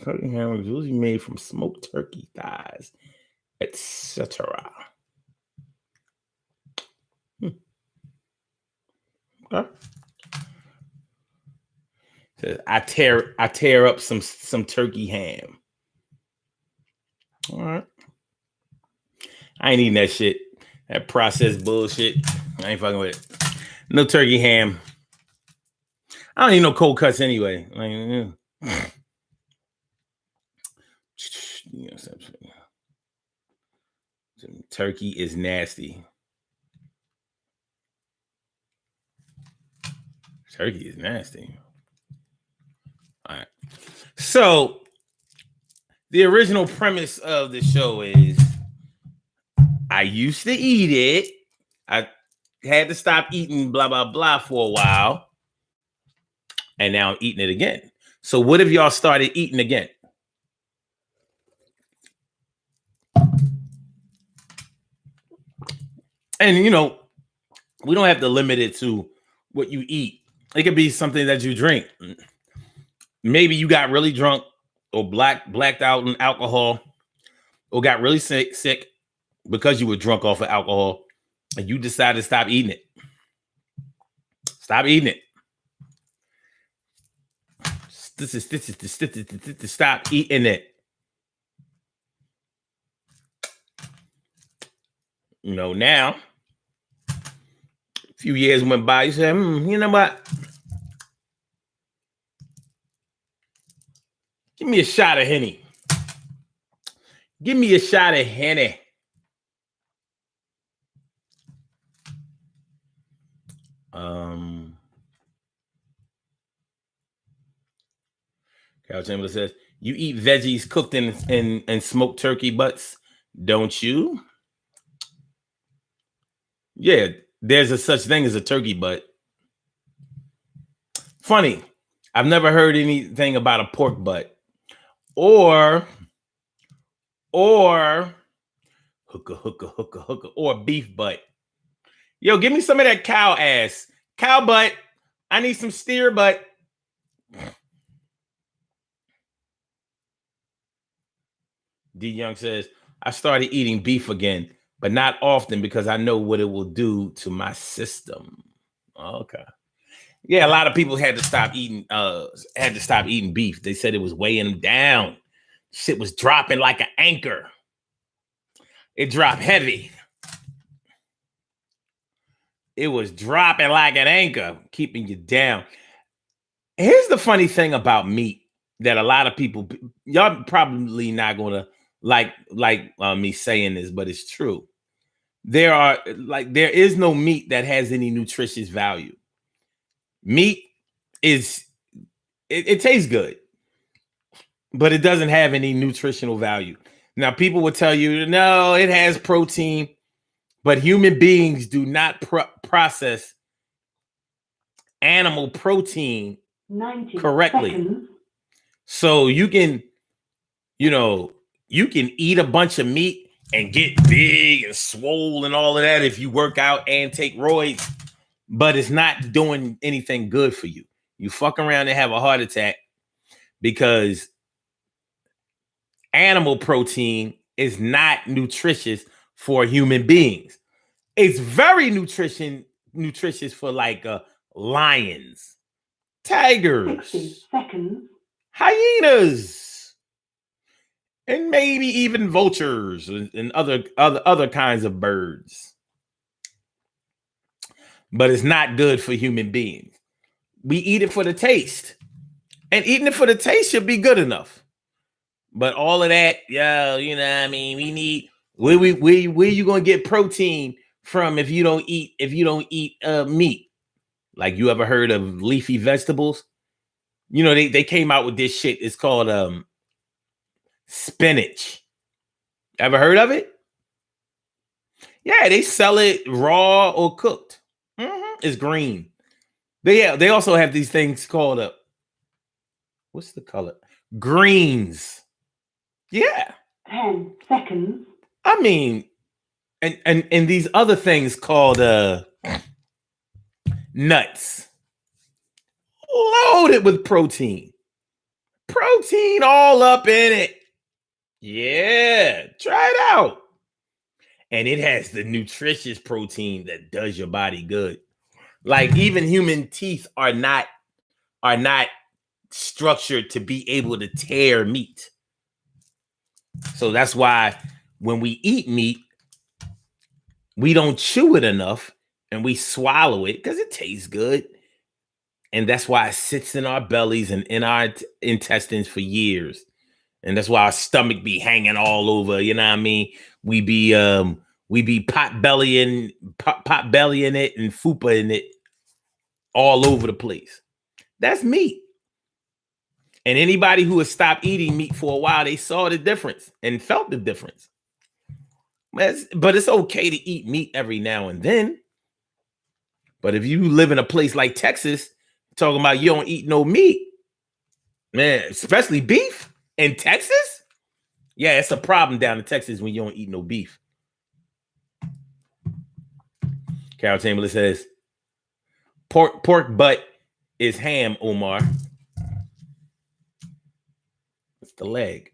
Turkey ham is usually made from smoked turkey thighs, etc. Okay. Says, I tear up some turkey ham. All right. I ain't eating that shit. That processed bullshit. I ain't fucking with it. No turkey ham. I don't need no cold cuts anyway. Turkey is nasty. Turkey is nasty. All right. So the original premise of the show is I used to eat it. I had to stop eating blah, blah, blah for a while. And now I'm eating it again. So what if y'all started eating again? And, we don't have to limit it to what you eat. It could be something that you drink. Maybe you got really drunk or blacked out in alcohol or got really sick because you were drunk off of alcohol and you decided to stop eating it. Stop eating it. Stop eating it. Now, a few years went by, you said, you know what? Give me a shot of Henny. Give me a shot of Henny. Carol Chamberlain says, you eat veggies cooked in smoked turkey butts, don't you? Yeah, there's a such thing as a turkey butt. Funny, I've never heard anything about a pork butt or hookah or beef butt. Yo, give me some of that cow ass. Cow butt. I need some steer butt. D Young says, I started eating beef again, but not often because I know what it will do to my system. Okay. Yeah, a lot of people had to stop eating beef. They said it was weighing them down. Shit was dropping like an anchor. It dropped heavy. It was dropping like an anchor, keeping you down. Here's the funny thing about meat that a lot of people, y'all probably not gonna like me saying this, but it's true. There is no meat that has any nutritious value. Meat is it tastes good, but it doesn't have any nutritional value. Now, people will tell you, no, it has protein, but human beings do not process animal protein correctly. Seconds. So you can eat a bunch of meat and get big and swole and all of that if you work out and take roids, but it's not doing anything good for you. You fuck around and have a heart attack because animal protein is not nutritious for human beings. It's very nutritious for like lions, tigers, 60 seconds. Hyenas, and maybe even vultures and other kinds of birds. But it's not good for human beings. We eat it for the taste. And eating it for the taste should be good enough. But all of that, yeah, you know what I mean? We need where you gonna get protein from if you don't eat meat? Like, you ever heard of leafy vegetables? You know, they came out with this shit. It's called spinach. Ever heard of it? Yeah, they sell it raw or cooked. It's green. They also have these things called what's the color? Greens. Yeah. 10 seconds. I mean, and these other things called nuts. Loaded with protein. Protein all up in it. Yeah, try it out. And it has the nutritious protein that does your body good. Like, even human teeth are not structured to be able to tear meat. So that's why when we eat meat, we don't chew it enough and we swallow it because it tastes good. And that's why it sits in our bellies and in our intestines for years. And that's why our stomach be hanging all over. You know what I mean? We be pot bellying it and fupa-ing it all over the place. That's meat. And anybody who has stopped eating meat for a while, they saw the difference and felt the difference. But it's okay to eat meat every now and then. But if you live in a place like Texas, talking about you don't eat no meat, man, especially beef in Texas, yeah, it's a problem down in Texas when you don't eat no beef. Carol Chamberlain says, pork butt is ham, Omar. It's the leg.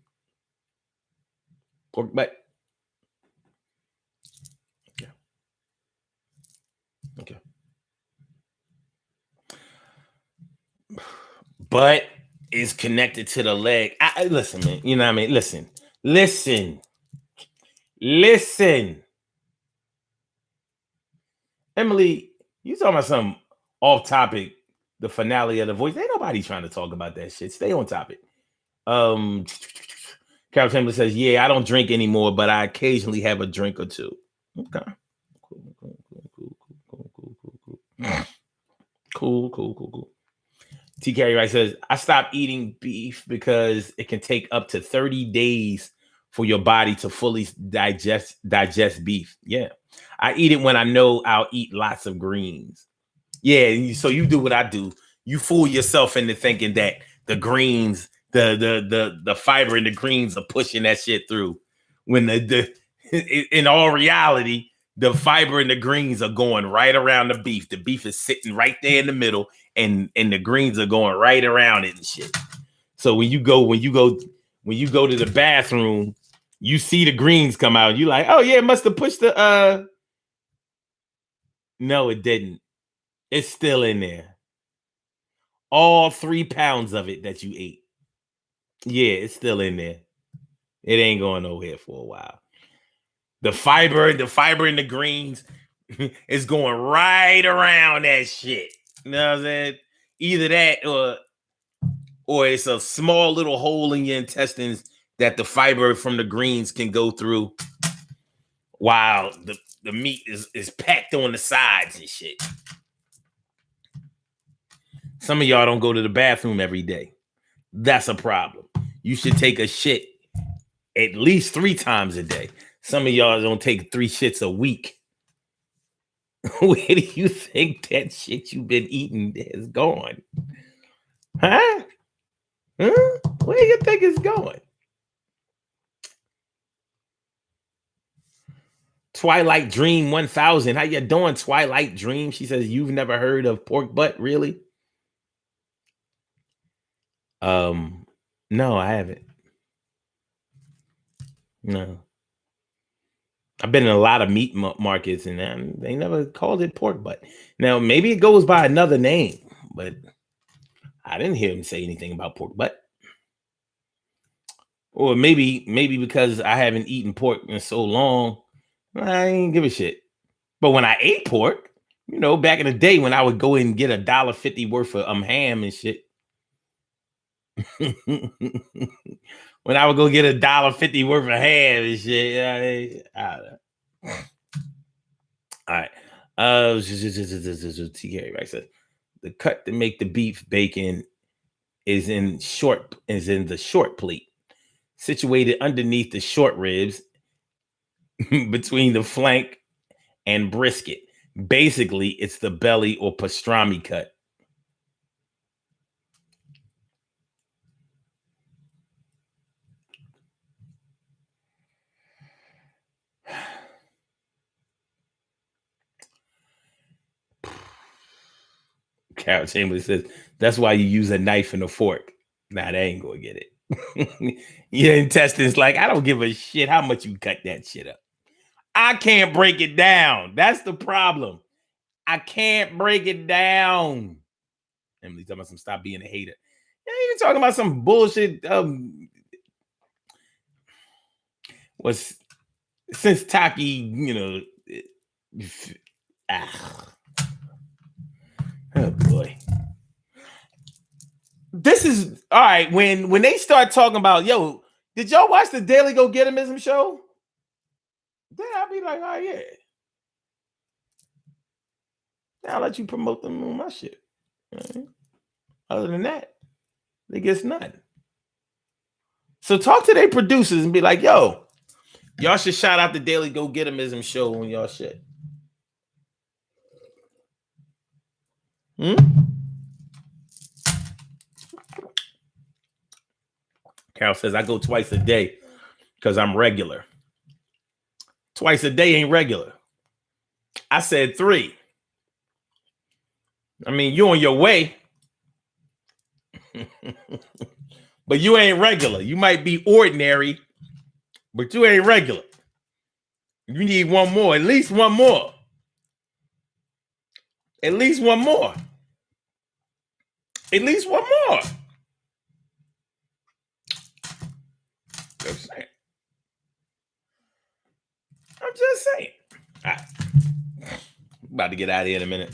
Pork butt. Okay. Butt is connected to the leg. Listen, man. You know what I mean? Listen. Emily, you talking about some off topic, the finale of The Voice. Ain't nobody trying to talk about that shit. Stay on topic. Carol Chamberlain says, yeah, I don't drink anymore, but I occasionally have a drink or two. Okay. Cool. TK Right says, I stopped eating beef because it can take up to 30 days for your body to fully digest beef. Yeah. I eat it when I know I'll eat lots of greens. Yeah, so you do what I do. You fool yourself into thinking that the greens, the fiber in the greens are pushing that shit through. When the in all reality, the fiber in the greens are going right around the beef. The beef is sitting right there in the middle, and the greens are going right around it and shit. So when you go to the bathroom, you see the greens come out. You like, oh yeah, it must have pushed the No, it didn't. It's still in there. All 3 pounds of it that you ate. Yeah, it's still in there. It ain't going nowhere for a while. The fiber in the greens is going right around that shit. You know what I'm saying? Either that or it's a small little hole in your intestines that the fiber from the greens can go through while the meat is packed on the sides and shit. Some of y'all don't go to the bathroom every day. That's a problem. You should take a shit at least 3 times a day. Some of y'all don't take 3 shits a week. Where do you think that shit you've been eating is going? Huh? Where do you think it's going? Twilight Dream 1000. How you doing, Twilight Dream? She says, you've never heard of pork butt, really? No, I haven't. No. I've been in a lot of meat markets and they never called it pork butt. Now, maybe it goes by another name, but I didn't hear him say anything about pork butt. Or maybe because I haven't eaten pork in so long, I ain't give a shit. But when I ate pork, you know, back in the day when I would go and get $1.50 worth of ham and shit. When I would go get $1.50 worth of ham and shit. I don't know. All right. TK right says the cut to make the beef bacon is in the short plate, situated underneath the short ribs between the flank and brisket. Basically, it's the belly or pastrami cut. Carol Chambers says that's why you use a knife and a fork. Nah, they ain't gonna get it. Your intestines, like, I don't give a shit how much you cut that shit up. I can't break it down. That's the problem. I can't break it down. Emily talking about some stop being a hater. Yeah, you're talking about some bullshit. Was since Taki, you know. Oh boy. This is all right. When they start talking about, yo, did y'all watch the Daily Go Getimism show? Then I'll be like, oh yeah. I'll let you promote them on my shit. Right. Other than that, they get nothing. So talk to their producers and be like, yo, y'all should shout out the Daily Go Getimism show on y'all shit. Carol says, I go twice a day because I'm regular. Twice a day ain't regular. I said 3. I mean, you on your way. But you ain't regular. You might be ordinary, but you ain't regular. You need one more, at least one more. At least one more. At least one more. I'm just saying. All right. About to get out of here in a minute.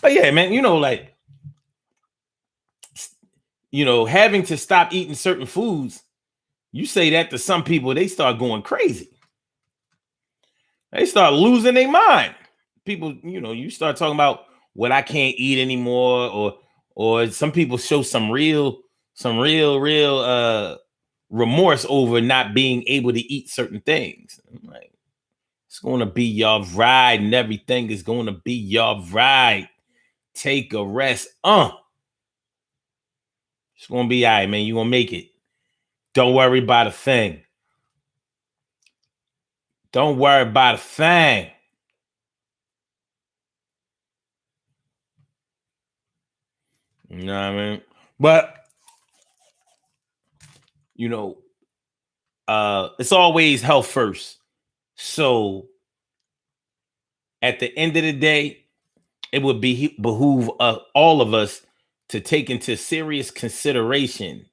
But yeah, man, you know, like, you know, having to stop eating certain foods, you say that to some people, they start going crazy. They start losing their mind. People, you know, you start talking about what I can't eat anymore, or some people show some real remorse over not being able to eat certain things. I'm like, it's gonna be y'all right, and everything is gonna be y'all right. Take a rest. It's gonna be all right, man. You're gonna make it. Don't worry about a thing. Don't worry about a thing. You know what I mean? But it's always health first. So at the end of the day, it would behoove all of us to take into serious consideration,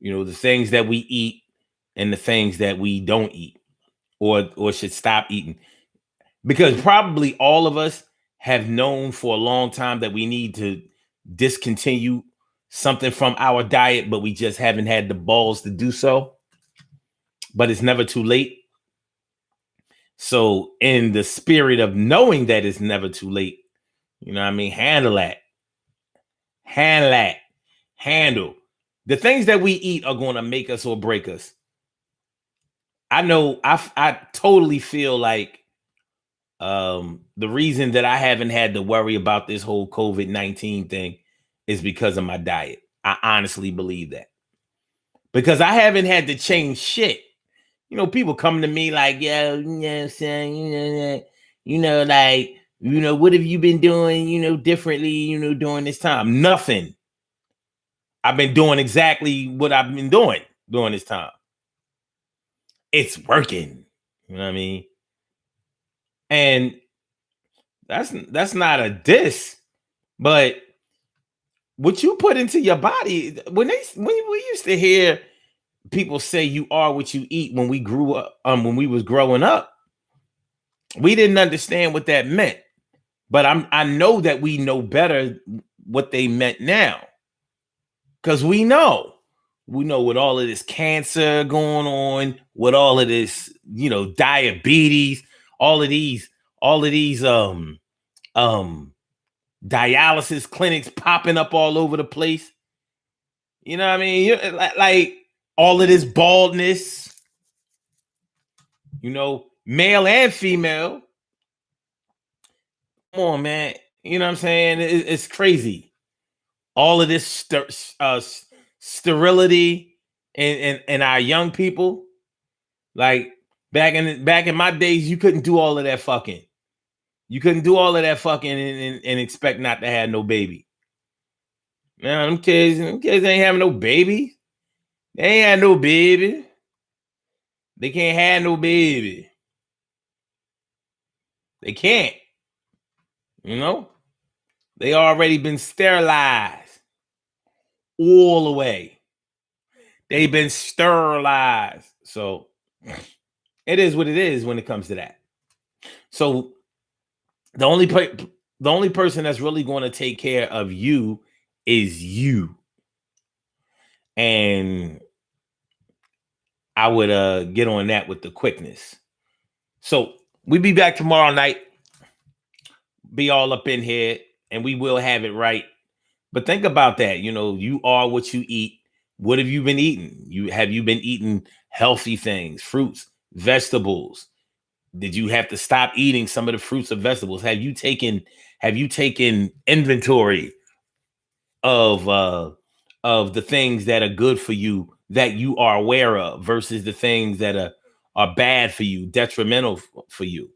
the things that we eat and the things that we don't eat or should stop eating. Because probably all of us have known for a long time that we need to discontinue something from our diet, but we just haven't had the balls to do so. But it's never too late. So in the spirit of knowing that it's never too late, handle that. Handle. The things that we eat are going to make us or break us. I know I totally feel like the reason that I haven't had to worry about this whole COVID-19 thing is because of my diet. I honestly believe that. Because I haven't had to change shit. People come to me like, yo, son, what have you been doing, differently, during this time? Nothing. I've been doing exactly what I've been doing during this time. It's working. You know what I mean? And that's not a diss, but what you put into your body, when we used to hear people say you are what you eat when we grew up, when we was growing up, we didn't understand what that meant. But I know that we know better what they meant now. Because we know with all of this cancer going on, with all of this, diabetes, all of these dialysis clinics popping up all over the place. You know what I mean? Like all of this baldness, male and female. Come on, man. You know what I'm saying? It's crazy. All of this sterility in our young people. Like back in my days, you couldn't do all of that fucking. You couldn't do all of that fucking and expect not to have no baby. Man, them kids ain't having no baby. They ain't had no baby. They can't have no baby. They can't. They already been sterilized all the way. They've been sterilized. So it is what it is when it comes to that. So the only person that's really going to take care of you is you. And I would get on that with the quickness. So we'll be back tomorrow night. Be all up in here and we will have it right. But think about that. You are what you eat. What have you been eating? Have you been eating healthy things, fruits, vegetables? Did you have to stop eating some of the fruits or vegetables? Have you taken inventory of the things that are good for you that you are aware of versus the things that are bad for you, detrimental for you?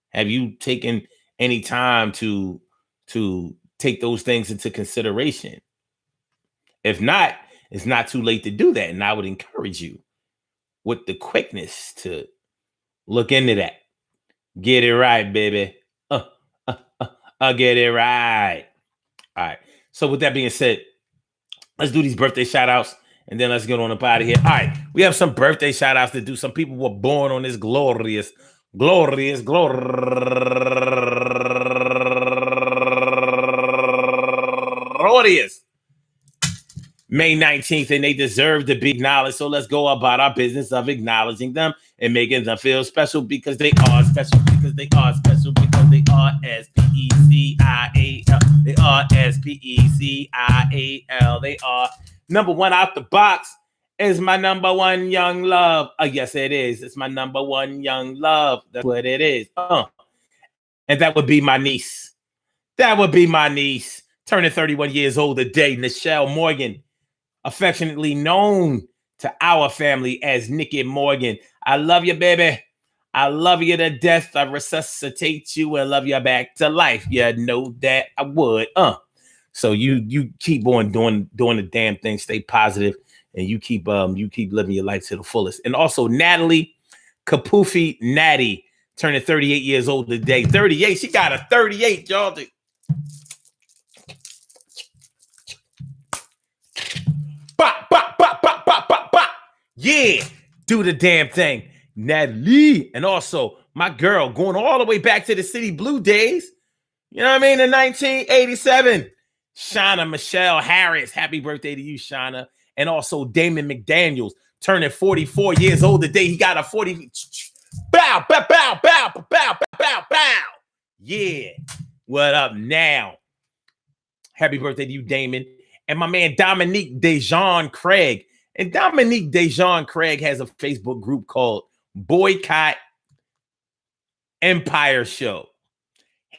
Have you taken any time to take those things into consideration? If not, it's not too late to do that. And I would encourage you with the quickness to look into that. Get it right, baby. Get it right. All right. So with that being said, let's do these birthday shout outs and then let's get on up out of here. All right. We have some birthday shout outs to do. Some people were born on this glorious May 19th, and they deserve to be acknowledged. So let's go about our business of acknowledging them and making them feel special because they are special, because they are special, because they are R-S-P-E-C-I-A-L. They are S-P-E-C-I-A-L. They are number one out the box. Is my number one young love. Yes, it is. It's my number one young love. That's what it is. And that would be my niece. That would be my niece. Turning 31 years old today, Nichelle Morgan, affectionately known to our family as Nikki Morgan. I love you, baby. I love you to death. I resuscitate you and love you back to life. You know that I would. So you keep on doing the damn thing. Stay positive, and you keep living your life to the fullest. And also Natalie Kapufi Natty, turning 38 years old today. 38. She got a 38, y'all. Bop, bop, bop, bop, bop, bop, bop. Yeah, do the damn thing. Natalie. And also my girl going all the way back to the City Blue days. You know what I mean? In 1987. Shauna Michelle Harris. Happy birthday to you, Shauna. And also Damon McDaniels turning 44 years old today. He got a 40. Bow, bow, bow, bow, bow, bow, bow, bow. Yeah. What up now? Happy birthday to you, Damon. And my man Dominique Dejan Craig. And Dominique Dejan Craig has a Facebook group called Boycott Empire Show.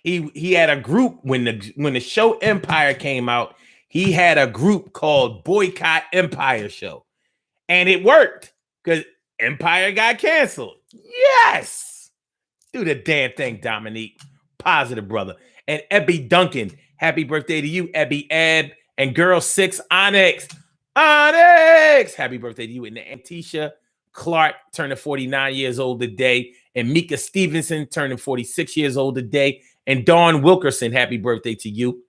He had a group when the show Empire came out. He had a group called Boycott Empire Show. And it worked because Empire got canceled. Yes. Do the damn thing, Dominique. Positive, brother. And Ebby Duncan. Happy birthday to you, Ebby Ebb. And girl 6, Onyx. Onyx. Happy birthday to you. And Antisha Clark turning 49 years old today. And Mika Stevenson turning 46 years old today. And Dawn Wilkerson, happy birthday to you.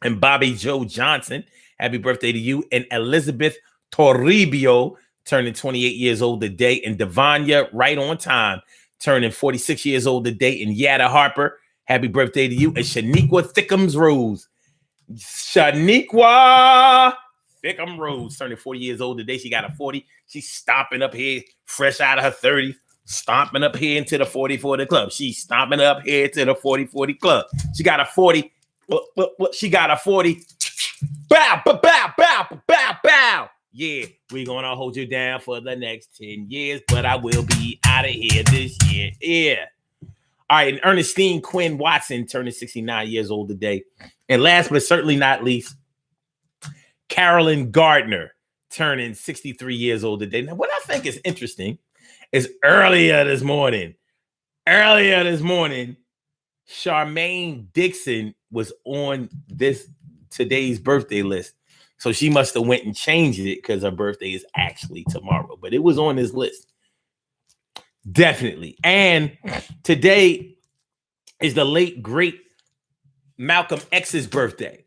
And Bobby Joe Johnson, happy birthday to you. And Elizabeth Toribio turning 28 years old today. And Devanya, right on time, turning 46 years old today. And Yada Harper, happy birthday to you. And Shaniqua Thickums Rose. Shaniqua Thickum Rose turning 40 years old today. She got a 40. She's stomping up here, fresh out of her 30s, stomping up here into the 40-40 club. She's stomping up here to the 40-40 club. She got a 40. She got a 40. Bow, bow, bow, bow, bow, bow. Yeah, we're going to hold you down for the next 10 years, but I will be out of here this year. Yeah. All right, and Ernestine Quinn Watson turning 69 years old today. And last but certainly not least, Carolyn Gardner turning 63 years old today. Now, what I think is interesting is earlier this morning, Charmaine Dixon was on today's birthday list. So she must have went and changed it because her birthday is actually tomorrow. But it was on this list. Definitely. And today is the late, great Malcolm X's birthday.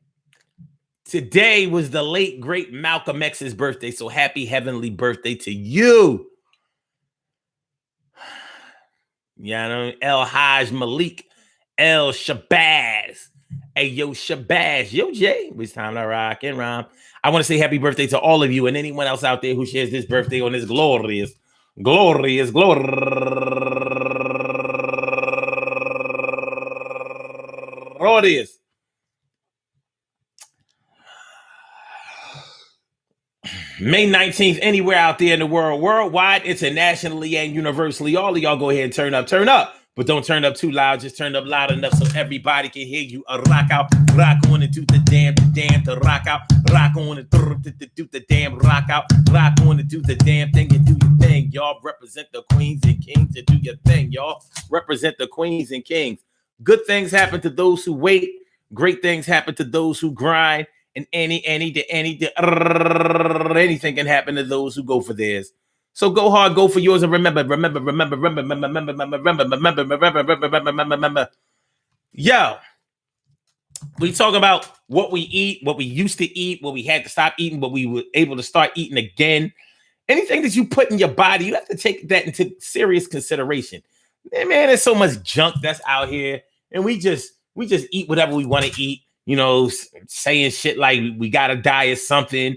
Today was the late, great Malcolm X's birthday. So happy heavenly birthday to you. Yeah, you know, El Haj Malik, El Shabazz. Hey, yo, Shabazz. Yo, Jay. It's time to rock and rhyme. I want to say happy birthday to all of you and anyone else out there who shares this birthday on this glorious May 19th, anywhere out there in the world, worldwide, internationally, and universally. All of y'all go ahead and turn up. But don't turn up too loud. Just turn up loud enough so everybody can hear you. Rock out, rock on and do the damn, to rock out. Rock on and do the damn, rock out. Rock on and do the damn thing and do your thing. Y'all represent the queens and kings and do your thing. Y'all represent the queens and kings. Good things happen to those who wait. Great things happen to those who grind. And anything can happen to those who go for theirs. So go hard, go for yours, and remember. Yo, we talk about what we eat, what we used to eat, what we had to stop eating, what we were able to start eating again. Anything that you put in your body, you have to take that into serious consideration. Man, there's so much junk that's out here, and we just eat whatever we want to eat. You know, saying shit like we gotta die or something,